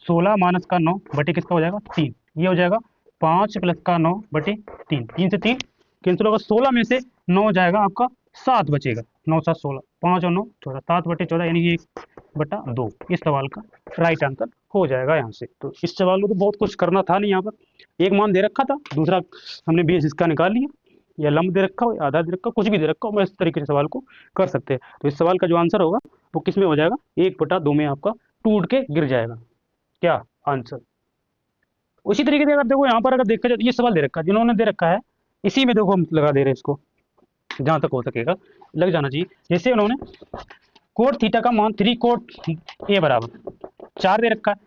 16 माइनस का 9 बटे किसका हो जाएगा 3, ये हो जाएगा 5 प्लस का 9 बटे 3, 3 से 3 कैंसिल होगा, 16 में से 9 जाएगा आपका 7 बचेगा, 9 7 16, 5 और 9 14, 7/14 यानी कि 1/2 इस सवाल का राइट आंसर हो जाएगा यहाँ से। तो इस सवाल को तो बहुत कुछ करना था नहीं, यहाँ पर एक मान दे रखा था, दूसरा हमने बेस इसका निकाल लिया, या लंब दे रखा हो या आधार दे रखा हो, कुछ भी दे रखा हो, मैं इस तरीके से सवाल को कर सकते हैं। तो इस सवाल का जो आंसर होगा वो किस में हो जाएगा 1/2 में आपका टूट के गिर जाएगा क्या आंसर। उसी तरीके से अगर देखो यहाँ पर अगर देखा जाए तो ये सवाल दे रखा है, जिन्होंने दे रखा है इसी में देखो हम लगा दे रहे हैं इसको, जहां तक हो सकेगा लग जाना चाहिए। जैसे उन्होंने कोट थीटा का मान 3 कोट ए बराबर 4 दे रखा है,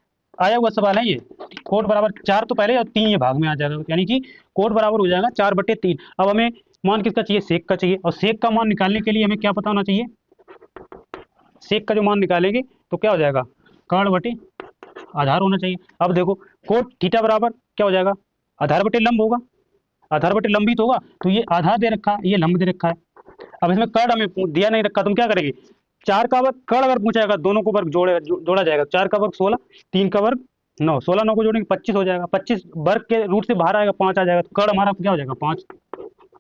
आया हुआ सवाल है ये। कोट बराबर 4 तो पहले और 3 ये भाग में आ जाएगा, यानी कि कोट बराबर हो जाएगा 4/3। अब हमें मान किसका चाहिए, सेक का चाहिए, और सेक का मान निकालने के लिए हमें क्या पता होना चाहिए, सेक का जो मान निकालेंगे तो क्या हो जाएगा, कर्ण बटे आधार होना चाहिए। अब देखो कोट थीटा बराबर क्या हो जाएगा, आधार बटे लंब होगा, आधार बटे लंब ही तो होगा, तो ये आधार दे रखा है, ये लंब दे रखा है। अब इसमें कर्ण हमें दिया नहीं रखा, तुम क्या करेंगे, 4 का वर्ग कर्ण अगर पूछा जाएगा, दोनों को वर्ग जोड़ा जाएगा, 4 का वर्ग 16, 3 का वर्ग 9, 16 9 को जोड़ेंगे 25 हो जाएगा, 25 वर्ग के रूट से बाहर आएगा 5 आ जाएगा, तो कर्ण हमारा क्या हो जाएगा 5,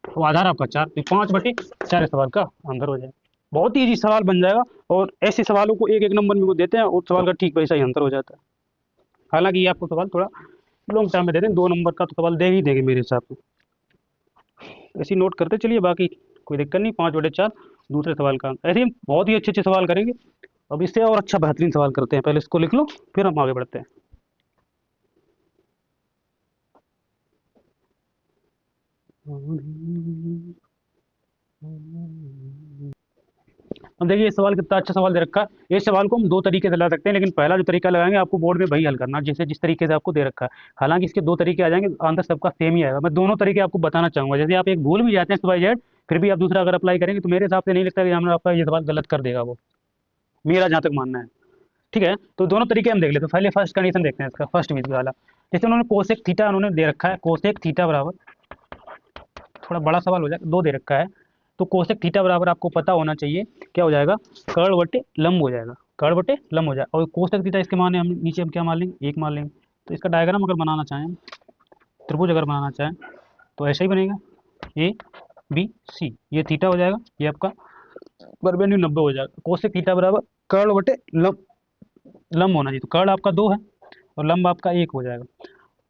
तो आधार आपका 4, तो 5/4 सवाल का आंसर हो जाएगा। बहुत ही ईजी सवाल बन जाएगा, और ऐसे सवालों को एक एक नंबर में वो देते हैं, उस सवाल का ठीक वैसा ही आंसर हो जाता है। हालांकि ये आपको सवाल थोड़ा लॉन्ग टाइम में देते हैं, 2 नंबर का तो सवाल दे ही देंगे मेरे हिसाब से, ऐसे नोट करते चलिए, बाकी कोई दिक्कत नहीं। 5/4 दूसरे सवाल का ऐसे ही बहुत ही अच्छे अच्छे सवाल करेंगे। अब इससे और अच्छा बेहतरीन सवाल करते हैं, पहले इसको लिख लो फिर हम आगे बढ़ते हैं। अब देखिए इस सवाल कितना अच्छा सवाल दे रखा है। इस सवाल को हम 2 तरीके से ला सकते हैं, लेकिन पहला जो तरीका लगाएंगे आपको बोर्ड में वही हल करना, जैसे जिस तरीके से आपको दे रखा है। हालांकि इसके 2 तरीके आ जाएंगे, आंसर सबका सेम ही आएगा। मैं दोनों तरीके आपको बताना चाहूंगा, जैसे आप एक भूल भी जाते हैं XYZ, फिर भी आप दूसरा अगर अप्लाई करेंगे तो मेरे हिसाब से नहीं लगता कि हमने आपका ये सवाल गलत कर देगा वो, मेरा जहाँ तक मानना है। ठीक है, तो दोनों तरीके हम देख लेते हैं। पहले फर्स्ट कंडीशन देखते हैं इसका, फर्स्ट विधि वाला। जैसे उन्होंने कोसेक थीटा उन्होंने दे रखा है, कोसेक थीटा बराबर, थोड़ा बड़ा सवाल हो जाएगा, 2 दे रखा है, तो कोसेक थीटा बराबर आपको पता होना चाहिए क्या हो जाएगा, कर्ण बटे लंब हो जाएगा, कर्ण बटे लंब हो जाएगा। और कोसेक थीटा इसके मान हम नीचे हम क्या मान लेंगे, 1 मान लेंगे। तो इसका डायग्राम अगर बनाना चाहें, त्रिभुज अगर बनाना चाहें, तो ऐसा ही बनेगा, ABC, ये थीटा हो जाएगा, ये आपका परपेंडिकुलर 90 हो जाएगा। कोसेक थीटा बराबर कर्ण बटे लंब, लंब होना चाहिए, तो कर्ण आपका 2 है और लंब आपका 1 हो जाएगा।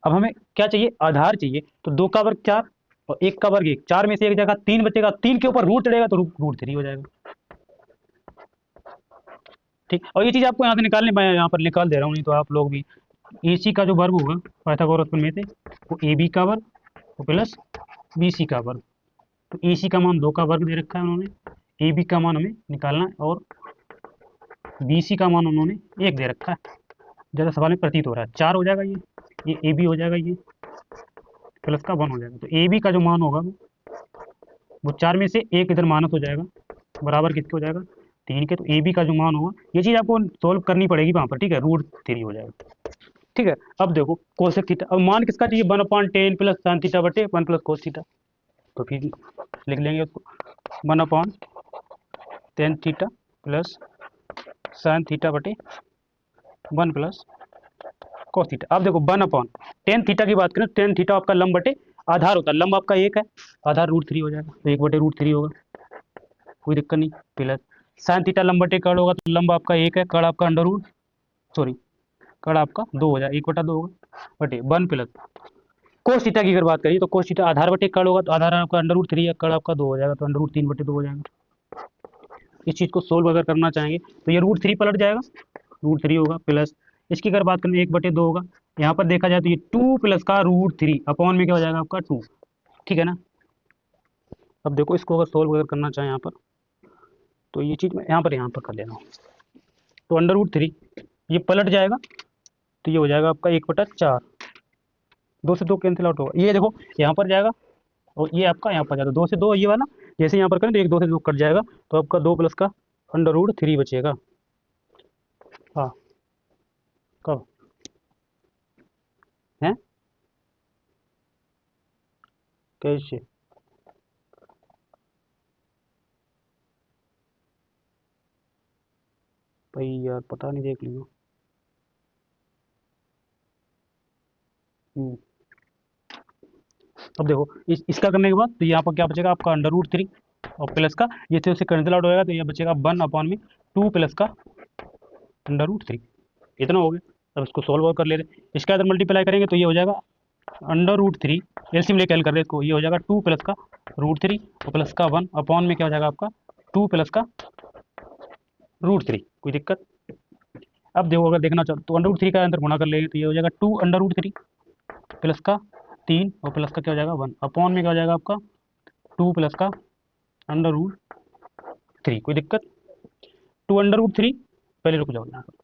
अब हमें क्या चाहिए, आधार चाहिए, तो 2 का वर्ग 4 और 1 का वर्ग 1, 4 में से 1 जगह 3 बचेगा, 3 के ऊपर रूट चढ़ेगा तो रूट 3 हो जाएगा। ठीक, और ये चीज़ आपको यहाँ से निकालनी, मैं यहाँ पर निकाल दे रहा हूँ, नहीं तो आप लोग भी, AC का जो वर्ग होगा पाइथागोरस प्रमेय से, वो AB का वर्ग तो प्लस BC का वर्ग। तो AC का मान 2 का वर्ग दे रखा है उन्होंने, AB का मान हमें निकालना है, और BC का मान उन्होंने 1 दे रखा है। जैसा सवाल में प्रतीत हो रहा है 4 हो जाएगा, ये AB हो जाएगा, ये प्लस का 1 हो जाएगा। तो AB का जो मान होगा वो 4 में से 1 इधर माइनस हो जाएगा, बराबर किसके हो जाएगा, 3 के। तो AB का जो मान होगा, ये चीज़ आपको सोल्व करनी पड़ेगी वहाँ पर, ठीक है, √3 हो जाएगा। ठीक है, अब देखो कोसेक थीटा, अब मान किसका चाहिए, 1/10 प्लस साइन थीटा बटे 1 प्लस कोस थीटा। तो फिर लिख लेंगे उसको, 1/10 थीटा प्लस साइन थीटा बटे 1 प्लस कोस थीटा। अब देखो 1/10 थीटा की बात करें, 10 थीटा आपका लंब बटे आधार होता है, लंब आपका 1 है, आधार √3 हो जाएगा, तो 1/√3 होगा, कोई दिक्कत नहीं। प्लस साइन थीटा लंब बटे कर्ण होगा, तो लंब आपका 1 है, कर्ण आपका सॉरी कर्ण आपका 2 हो जाएगा, 1/2 होगा, बटे 1 प्लस कोस थीटा की अगर बात करिए, तो कोस थीटा आधार बटे कर्ण होगा, तो आधार आपका √3 है, कर्ण आपका 2 हो जाएगा, तो √3/2 हो जाएगा। इस चीज़ को सोल्व अगर करना चाहेंगे तो ये √3 पलट जाएगा, √3 होगा, प्लस इसकी अगर बात करें 1/2 होगा, यहाँ पर देखा जाए तो ये 2 प्लस का √3 अपॉन में क्या हो जाएगा आपका 2। ठीक है ना। अब देखो इसको अगर सोल्व अगर करना चाहें यहाँ पर, तो ये चीज़ मैं यहाँ पर कर ले रहा हूँ, तो √3 ये पलट जाएगा, तो ये हो जाएगा आपका 1/4, 2 से 2 कैंसिल आउट होगा, ये देखो यहाँ पर जाएगा, और ये आपका यहाँ पर जाएगा, 2 से 2 ये वाला, जैसे यहाँ पर करें तो 1 2 से 2 कट जाएगा, तो आपका 2 प्लस का √3 बचेगा। हाँ, कब है, कैसे, भाई यार पता नहीं, देख लियो। हम्म, अब देखो इसका करने के बाद तो यहाँ पर क्या बचेगा आपका √3 और प्लस का, ये तो इससे कैंसिल आउट हो जाएगा, तो ये बचेगा 1/2 प्लस का √3, इतना हो गया। अब इसको सॉल्व कर ले रहे, इसका अगर मल्टीप्लाई करेंगे तो ये हो जाएगा √3, एलसीएम लेके हल कर रहे इसको, ये हो जाएगा 2 प्लस का √3 और प्लस का 1 अपॉन में क्या हो जाएगा आपका 2 प्लस का √3, कोई दिक्कत। अब देखो अगर देखना चाहो तो √3 का अंदर गुणा कर लेंगे, तो ये हो जाएगा 2 √3 प्लस का 3 और प्लस का क्या हो जाएगा 1 अपॉन में क्या हो जाएगा आपका 2 प्लस का √3, कोई दिक्कत। 2 √3, पहले रुक जाओ यहाँ पर,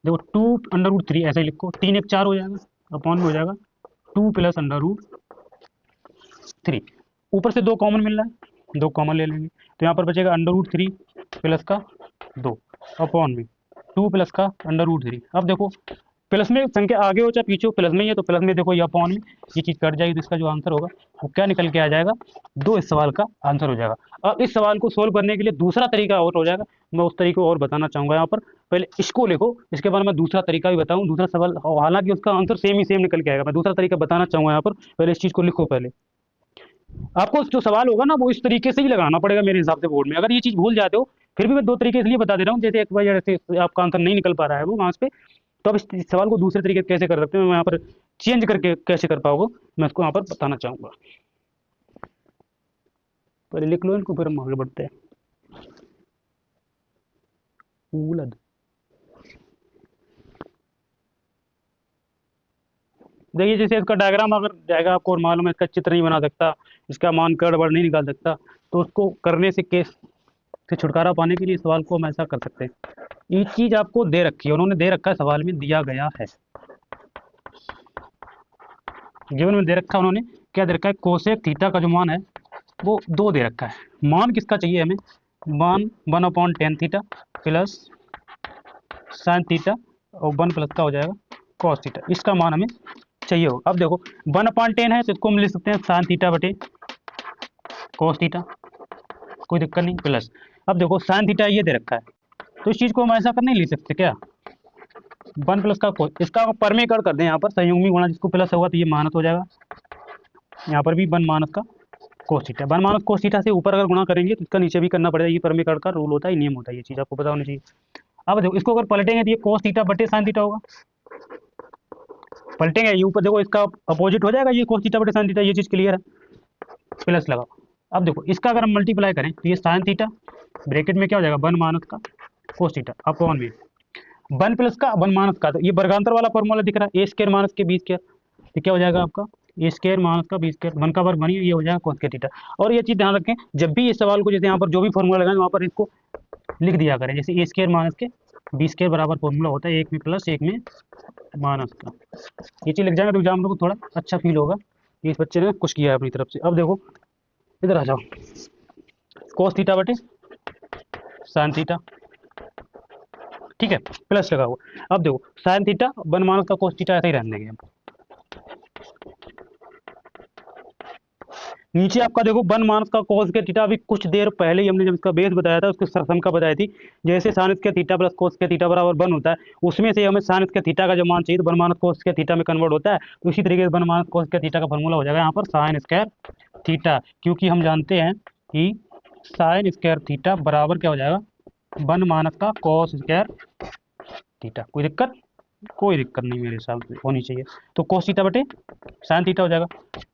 देखो 2 अंडर रूट 3 ऐसे ही लिखो, 3 1 4 हो जाएगा, अपॉन में हो जाएगा 2 + अंडर रूट 3। ऊपर से 2 कॉमन मिल रहा है, 2 कॉमन ले लेंगे, तो यहाँ पर बचेगा अंडर रूट 3 प्लस का 2 अपॉन में 2 + का अंडर रूट 3। अब देखो प्लस में संख्या आगे हो चाहे पीछे हो, प्लस में ही है तो प्लस में देखो ये अपॉन में ये चीज़ कट जाएगी, तो इसका जो आंसर होगा वो क्या निकल के आ जाएगा, 2 इस सवाल का आंसर हो जाएगा। अब इस सवाल को सोल्व करने के लिए दूसरा तरीका और हो जाएगा, मैं उस तरीके को और बताना चाहूँगा यहाँ पर। पहले इसको लिखो, इसके बाद मैं दूसरा तरीका भी बताऊँ, दूसरा सवाल, हालांकि उसका आंसर सेम ही सेम निकल के आएगा, मैं दूसरा तरीका बताना चाहूँगा यहाँ पर। पहले इस चीज़ को लिखो, पहले आपको जो सवाल होगा ना वो इस तरीके से ही लगाना पड़ेगा मेरे हिसाब से बोर्ड में। अगर ये चीज़ भूल जाते हो, फिर भी मैं 2 तरीके इसलिए बता दे रहा हूँ, जैसे एक बार जैसे आपका आंसर नहीं निकल पा रहा है वो वहाँ पे, तो अब इस सवाल को दूसरे तरीके से कैसे कर सकते हैं, मैं यहाँ पर चेंज करके कैसे कर पाओगे, मैं इसको यहाँ पर बताना चाहूँगा। पहले लिख लो इनको, फिर हम आगे बढ़ते हैं। उलद, देखिए जैसे इसका डायग्राम अगर जाएगा आपको और मालूम है इसका चित्र नहीं बना सकता, इसका मान गड़बड़ नहीं निकाल सकता, तो उसको करने से केस से छुटकारा पाने के लिए इस सवाल को हम ऐसा कर सकते हैं। ये चीज़ आपको दे रखी है, उन्होंने दे रखा है, सवाल में दिया गया है, जीवन में दे रखा है उन्होंने, क्या दे रखा है, कोसेक थीटा का जो मान है वो 2 दे रखा है। मान किसका चाहिए हमें, मान 1/tan theta plus sine theta और 1 प्लस का हो जाएगा कॉस थीटा, इसका मान हमें चाहिए होगा। अब देखो 1/tan है तो इसको हम लिख सकते हैं साइन थीटा बटे कॉस थीटा, कोई दिक्कत नहीं, प्लस अब देखो साइन थीटा ये दे रखा है, तो इस चीज़ को हम ऐसा कर नहीं लिख सकते क्या, 1 प्लस का कोस, इसका परमीकरण कर दें यहाँ पर, संयुग्मी गुणा, जिसको प्लस होगा तो ये माइनस हो जाएगा, यहाँ पर भी 1 माइनस का cos theta, 1 minus cos theta से ऊपर अगर गुणा करेंगे तो इसका नीचे भी करना पड़ेगा, ये परमीकरण का रूल होता है, नियम होता है, ये चीज़ आपको पता होनी चाहिए। अब देखो इसको अगर पलटेंगे तो ये कोस थीटा बटे साइन थीटा होगा, पलटेंगे ये ऊपर, देखो इसका अपोजिट हो जाएगा, ये कोस थीटा बटे साइन थीटा, ये चीज़ क्लियर है, प्लस लगाओ। अब देखो इसका अगर हम मल्टीप्लाई करें तो ये साइन थीटा ब्रैकेट में क्या हो जाएगा 1 माइनस का कोस थीटा अपॉन में 1 प्लस का 1 माइनस का, तो ये वर्गांतर वाला फॉर्मूला दिख रहा है, ए स्क्वायर माइनस के बी स्क्वायर, तो क्या हो जाएगा आपका ए स्क्वायर माइनस का बी स्क्वायर, 1 का वर्ग बनी, ये हो जाएगा कोस के थीटा। और ये चीज़ ध्यान रखें, जब भी इस सवाल को जैसे यहाँ पर जो भी फॉर्मूला लगाएं वहाँ पर इसको लिख दिया करें, जैसे ए स्क्वायर माइनस के बी स्क्वायर बराबर फॉर्मूला होता है, एक में प्लस एक में माइनस का, ये चीज़ लिख जाएंगे तो एग्जाम को थोड़ा अच्छा फील होगा कि इस बच्चे ने कुछ किया है अपनी तरफ से। अब देखो इधर आ जाओ, कोस थीटा बटे साइन थीटा, ठीक है, प्लस लगा हुआ। अब देखो साइन थीटा 1 माइनस का कोस थीटा ऐसे ही रहने देंगे हम, नीचे आपका देखो 1 माइनस का कोस के थीटा, अभी कुछ देर पहले ही हमने जब इसका बेस बताया था उसकी सरसंख्या बताई थी, जैसे साइन के थीटा प्लस कोस के थीटा बराबर 1 होता है, उसमें से हमें साइन के थीटा का जो मान चाहिए तो 1 माइनस कोस के थीटा में कन्वर्ट होता है, तो इसी तरीके से 1 माइनस कोस के थीटा का फॉर्मूला हो जाएगा यहाँ पर साइन स्क्वायर थीटा, क्योंकि हम जानते हैं कि साइन स्क्वायर थीटा बराबर क्या हो जाएगा 1 माइनस का कोस स्क्वायर थीटा। कोई दिक्कत, कोई दिक्कत नहीं मेरे हिसाब से होनी चाहिए, तो कोस थीटा बटे साइन थीटा हो जाएगा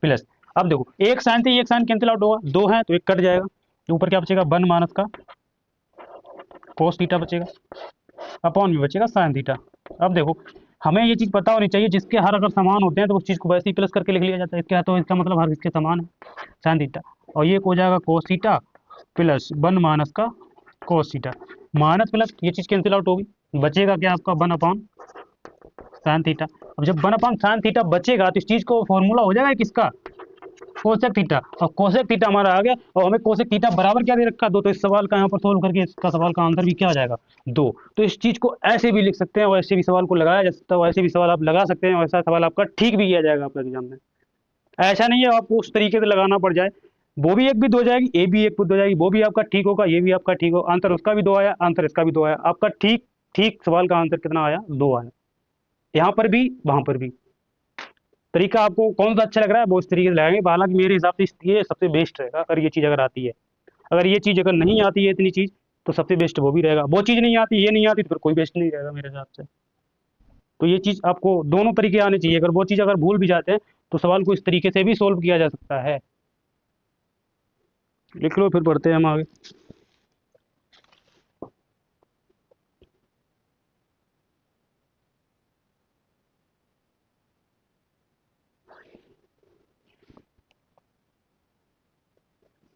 प्लस। अब देखो एक साइन से एक साइन कैंसिल आउट होगा, 2 है तो एक कट जाएगा, तो ऊपर क्या बचेगा 1 माइनस का कोस थीटा बचेगा अपॉन में बचेगा साइन थीटा। अब देखो हमें ये चीज़ पता होनी चाहिए, जिसके हर अगर समान होते हैं तो उस चीज़ को वैसे ही प्लस करके लिख लिया जाता है, इसके तो इसका मतलब हर इसके समान है साइन थीटा, और ये हो जाएगा कोस थीटा प्लस 1 माइनस का कोस थीटा, माइनस प्लस ये चीज़ कैंसिल आउट होगी, बचेगा क्या आपका 1 अपॉन साइन थीटा। अब जब 1 अपॉन साइन थीटा बचेगा तो इस चीज़ को फॉर्मूला हो जाएगा किसका, कोसेक थीटा, और कोसेक थीटा हमारा आ गया, और हमें कोसेक थीटा बराबर क्या दे रखा है 2, तो इस सवाल का यहाँ पर सोल्व करके इसका सवाल का आंसर भी क्या आ जाएगा 2। तो इस चीज़ को ऐसे भी लिख सकते हैं, वैसे भी सवाल को लगाया जा सकता है, वैसे भी सवाल आप लगा सकते हैं, वैसा सवाल आपका ठीक भी किया जाएगा आपका एग्जाम में, ऐसा नहीं है आपको उस तरीके से लगाना पड़ जाए, वो भी एक भी दो जाएगी, ए भी एक दो जाएगी, वो भी आपका ठीक होगा, ये भी आपका ठीक होगा, आंसर उसका भी 2 आया, आंसर इसका भी 2 आया, आपका ठीक ठीक सवाल का आंसर कितना आया 2 आया, यहाँ पर भी वहाँ पर भी। तरीका आपको कौन सा अच्छा लग रहा है वो इस तरीके से लगाएंगे, हालांकि मेरे हिसाब से ये सबसे बेस्ट रहेगा, अगर ये चीज़ अगर आती है, अगर ये चीज़ अगर नहीं आती है इतनी चीज़, तो सबसे बेस्ट वो भी रहेगा, वो चीज़ नहीं आती ये नहीं आती तो फिर कोई बेस्ट नहीं रहेगा मेरे हिसाब से। तो ये चीज़ आपको दोनों तरीके आने चाहिए, अगर वो चीज़ अगर भूल भी जाते हैं तो सवाल को इस तरीके से भी सोल्व किया जा सकता है। लिख लो फिर पढ़ते हैं हम आगे।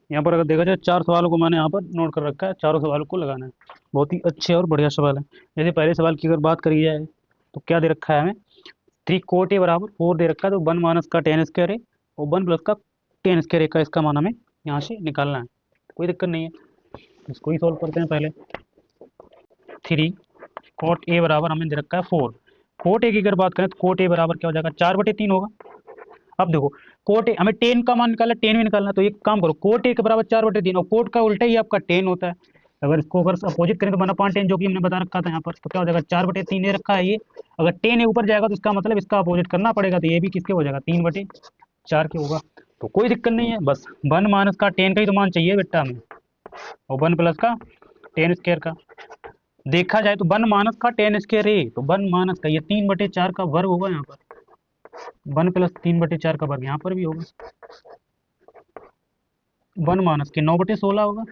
यहाँ पर अगर देखा जाए 4 सवालों को मैंने यहाँ पर नोट कर रखा है, चारों सवालों को लगाना है। बहुत ही अच्छे और बढ़िया सवाल है। जैसे पहले सवाल की अगर बात करी जाए तो क्या दे रखा है हमें, 3 कोट ए बराबर 4 दे रखा है, तो 1 माइनस का टेन स्क्वायर ए और 1 प्लस का टेन स्क्वायर ए का इसका मान हमें यहाँ से निकालना है। कोई दिक्कत नहीं है, इसको ही सॉल्व करते हैं पहले। 3 कोट ए बराबर हमें दे रखा है 4। कोट ए की अगर बात करें तो कोट ए बराबर क्या हो जाएगा, 4/3 होगा। अब देखो कोट ए हमें टेन का मान निकालना, टेन भी निकालना, तो एक काम करो, कोट ए के बराबर 4/3 और कोट का उल्टा ही आपका टेन होता है। अगर इसको अगर अपोजिट करें तो 1/10 जो कि हमने बता रखा था यहाँ पर, तो क्या हो जाएगा, 4/3 ए रखा है ये। अगर टेन ए ऊपर जाएगा तो इसका मतलब इसका अपोजिट करना पड़ेगा, तो ये भी किसके हो जाएगा, 3/4 के होगा। तो कोई दिक्कत नहीं है, बस 1 माइनस का टेन का ही तो मान चाहिए बेटा हमें, और 1 प्लस का टेन स्क्वायर का। देखा जाए तो 1 माइनस का टेन स्क्वायर ए, तो 1 माइनस का ये 3/4 का वर्ग होगा यहाँ पर, 1 प्लस 3/4 का वर्ग यहाँ पर भी होगा। 1 माइनस के 9/16 होगा,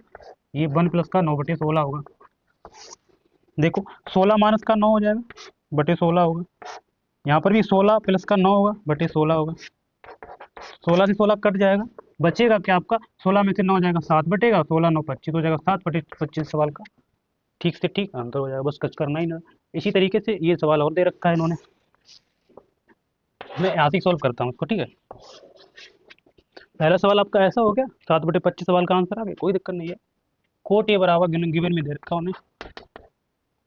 ये 1 प्लस का 9/16 होगा। देखो 16 माइनस का 9 हो जाएगा, बटे 16 होगा। यहाँ पर भी 16 प्लस का 9 होगा, बटे 16 होगा। 16 से 16 कट जाएगा, बचेगा क्या आपका, 16 में से 9 जाएगा 7 बटेगा, 16 9 25 हो जाएगा, 7/25 सवाल का ठीक से ठीक आंसर हो जाएगा। बस कच करना ही ना। इसी तरीके से ये सवाल और दे रखा है इन्होंने, मैं यहाँ से सॉल्व करता हूँ इसको, ठीक है। पहला सवाल आपका ऐसा हो गया, 7/25 सवाल का आंसर आ गया, कोई दिक्कत नहीं है। कोट ए बराबर गिवन में दे रखा उन्हें,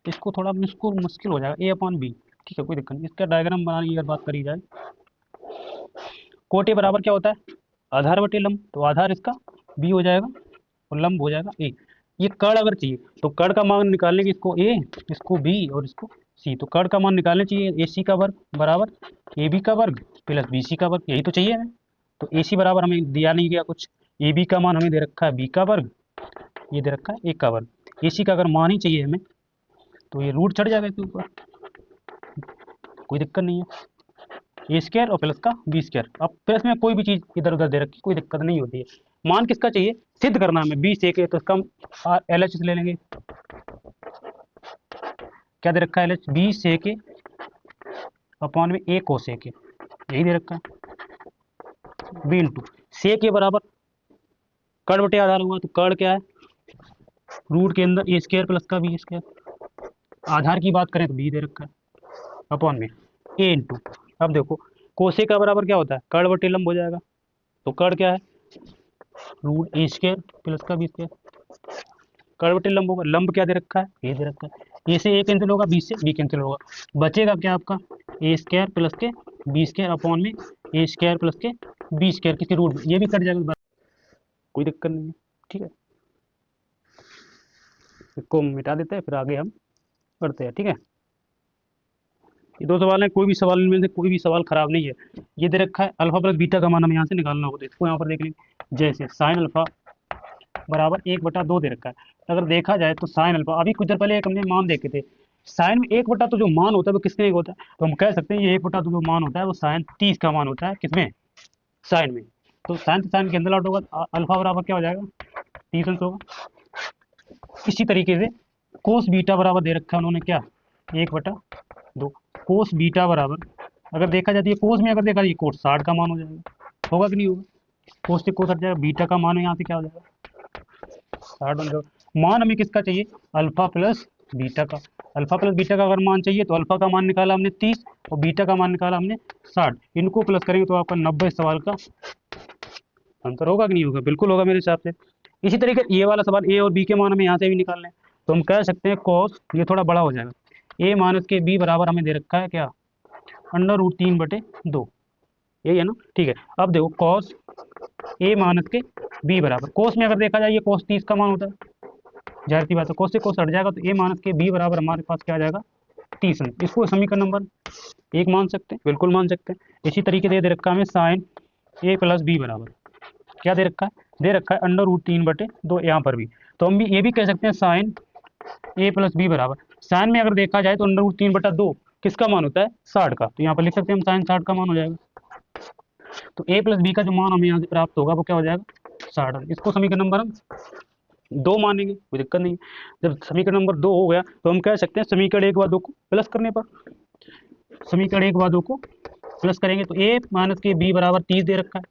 इसको थोड़ा इसको मुश्किल हो जाएगा, A/B, ठीक है, कोई दिक्कत नहीं। इसका डायग्राम बनाने की अगर बात करी जाए, कोट ए बराबर क्या होता है, आधार बटे लंब, तो आधार इसका B हो जाएगा और लंब हो जाएगा A। ये कर्ण अगर चाहिए तो कर्ण का मान निकालने की, इसको A, इसको B और इसको C, तो कर्ण का मान निकालने चाहिए AC का वर्ग बराबर AB का वर्ग प्लस BC का वर्ग, यही तो चाहिए हमें। तो AC बराबर हमें दिया नहीं गया कुछ, AB का मान हमें दे रखा है B का वर्ग, ये दे रखा है A का वर्ग। AC का अगर मान ही चाहिए हमें तो ये रूट चढ़ जाएगा इसके ऊपर, कोई दिक्कत नहीं है। A² और प्लस का B², अब प्लस में कोई भी चीज़ इधर उधर दे रखी, कोई दिक्कत नहीं होती है। मान किसका चाहिए, सिद्ध करना है हमें, B से के, तो इसका LHS ले लेंगे। क्या दे रखा है LH, B से के अपॉन में A कोस के, यही दे रखा है। B इंटू से के बराबर कर्ण बटे आधार हुआ, तो कर्ण क्या है, रूट के अंदर A² प्लस का B²। आधार की बात करें तो B दे रखा है अपॉन में A इंटू, अब देखो कोसे का बराबर क्या होता है, कर्ण बटे लंब हो जाएगा, तो कर्ण क्या है, रूट A² प्लस का B²। कर्ण बटे लंब होगा, लंब क्या दे रखा है, ये दे रखा है। ए से ए कैंसिल होगा, बी से बी कैंसिल होगा, बचेगा क्या आपका, A² प्लस के B² अपॉन में A² प्लस के B² किसके रूट में, ये भी कट जाएगा, कोई दिक्कत नहीं है, ठीक है। इसको मिटा देते हैं, फिर आगे हम करते हैं, ठीक है। ये 2 सवाल हैं, कोई भी सवाल इनमें से कोई भी सवाल खराब नहीं है। ये दे रखा है अल्फा प्लस बीटा का मान हमें यहाँ से निकालना होगा, तो इसको यहाँ पर देख लेंगे। जैसे साइन अल्फा बराबर 1/2 दे रखा है, अगर देखा जाए तो साइन अल्फा, अभी कुछ देर पहले एक हमने मान देखे थे, साइन में 1/2 जो मान होता है वो किसमें एक होता है, तो हम कह सकते हैं ये 1/2 जो मान होता है वो साइन 30 का मान होता है, किसमें, साइन में। तो साइन से साइन कैंसिल आउट होगा, अल्फा बराबर क्या हो जाएगा, 30 अंश होगा। इसी तरीके से कोस बीटा बराबर दे रखा है उन्होंने क्या, 1/2। कोस बीटा बराबर अगर देखा जाए तो ये कोस में अगर देखा जाए कोस 60 का मान हो जाएगा, होगा कि नहीं होगा, कोस से कोस हट जाएगा, बीटा का मान यहाँ से क्या हो जाएगा, 60 बन जाएगा। मान हमें किसका चाहिए, अल्फा प्लस बीटा का। अल्फा प्लस बीटा का अगर मान चाहिए तो अल्फा का मान निकाला हमने 30 और बीटा का मान निकाला हमने 60, इनको प्लस करेंगे तो आपका 90 सवाल का आंसर होगा कि नहीं होगा, बिल्कुल होगा मेरे हिसाब से। इसी तरीके ये वाला सवाल ए और बी के मान हमें यहाँ से भी निकालना है, तो हम कह सकते हैं कॉस, ये थोड़ा बड़ा हो जाएगा, ए माइनस के बी बराबर हमें दे रखा है क्या, √3/2, यही है ना, ठीक है। अब देखो कॉस ए माइनस के बी बराबर, कोस में अगर देखा जाए ये कोस 30 का मान होता है, जाहिर सी बात है कोस से कोस हट जाएगा, तो ए माइनस के बी बराबर हमारे पास क्या आ जाएगा, 30। इसको समीकरण नंबर 1 मान सकते हैं, बिल्कुल मान सकते हैं। इसी तरीके से दे रखा है हमें साइन ए प्लस बी बराबर क्या दे रखा है, दे रखा है √3/2 यहाँ पर भी, तो हम भी ये भी कह सकते हैं साइन ए प्लस बी बराबर, साइन में अगर देखा जाए तो √3/2 किसका मान होता है, 60 का, तो यहाँ पर लिख सकते हैं हम साइन 60 का मान हो जाएगा। तो ए प्लस बी का जो मान हमें यहाँ से प्राप्त होगा वो क्या हो जाएगा, 60। इसको समीकरण नंबर हम 2 मानेंगे, कोई दिक्कत नहीं। जब समीकरण नंबर 2 हो गया तो हम कह सकते हैं समीकरण 1 व 2 को प्लस करने पर, समीकरण 1 व 2 को प्लस करेंगे तो ए माइनस के बी बराबर 30 दे रखा है,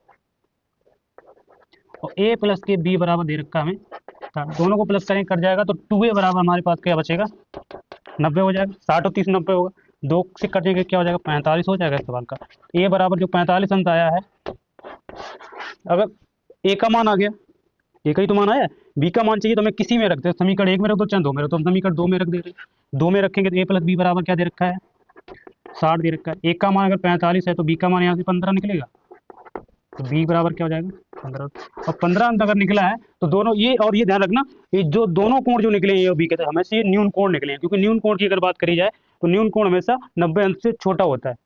और ए प्लस के बी बराबर दे रखा है हमें, दोनों को प्लस करेंगे कट जाएगा, तो 2a बराबर हमारे पास क्या बचेगा, 90 हो जाएगा। 60 और 30 90 होगा, 2 से कटेंगे क्या हो जाएगा, 45 हो जाएगा इस सवाल का। ए बराबर जो 45 अंक आया है, अगर ए का मान आ गया, ए का ही तो मान आया है, बी का मान चाहिए तो मैं किसी में रख दे, समीकरण 1 में रख दो चाहे 2 में रख दो, हम समीकरण 2 में रख दे रहे हैं। 2 में रखेंगे तो ए प्लस बी बराबर क्या दे रखा है, 60 दे रखा है। ए का मान अगर 45 है तो बी का मान यहाँ से 15 निकलेगा, तो बी बराबर क्या हो जाएगा, 15। और 15 अंक अगर निकला है तो दोनों ये, और ये ध्यान रखना, ये जो दोनों कोण जो निकले हैं ए और बी के, हमेशा ये न्यून कोण निकले हैं, क्योंकि न्यून कोण की अगर बात करी जाए तो न्यून कोण हमेशा 90 अंश से छोटा होता है,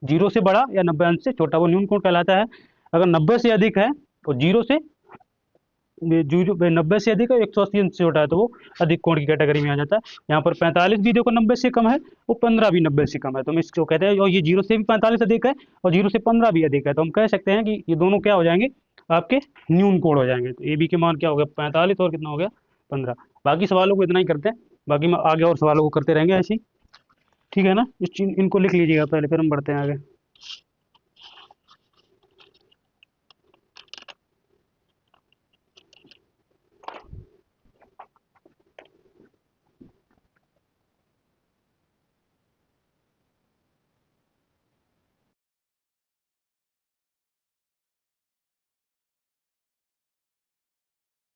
0 से बड़ा या 90 अंश से छोटा, वो न्यून कोण कहलाता है। अगर 90 से अधिक है और 0 से 90 से अधिक है, 180 अंश से छोटा है, तो वो अधिक कोण की कैटेगरी में आ जाता है। यहाँ पर 45 भी देखो 90 से कम है, वो 15 भी 90 से कम है, तो हम इसको कहते हैं, और ये 0 से भी 45 अधिक है और 0 से 15 भी अधिक है, तो हम कह सकते हैं कि ये दोनों क्या हो जाएंगे, आपके न्यून कोण हो जाएंगे। तो ए बी के मान क्या हो गया, 45 और कितना हो गया, 15। बाकी सवालों को इतना ही करते हैं, बाकी हम आगे और सवालों को करते रहेंगे ऐसे ही, ठीक है ना। इनको लिख लीजिएगा पहले, फिर हम बढ़ते हैं आगे।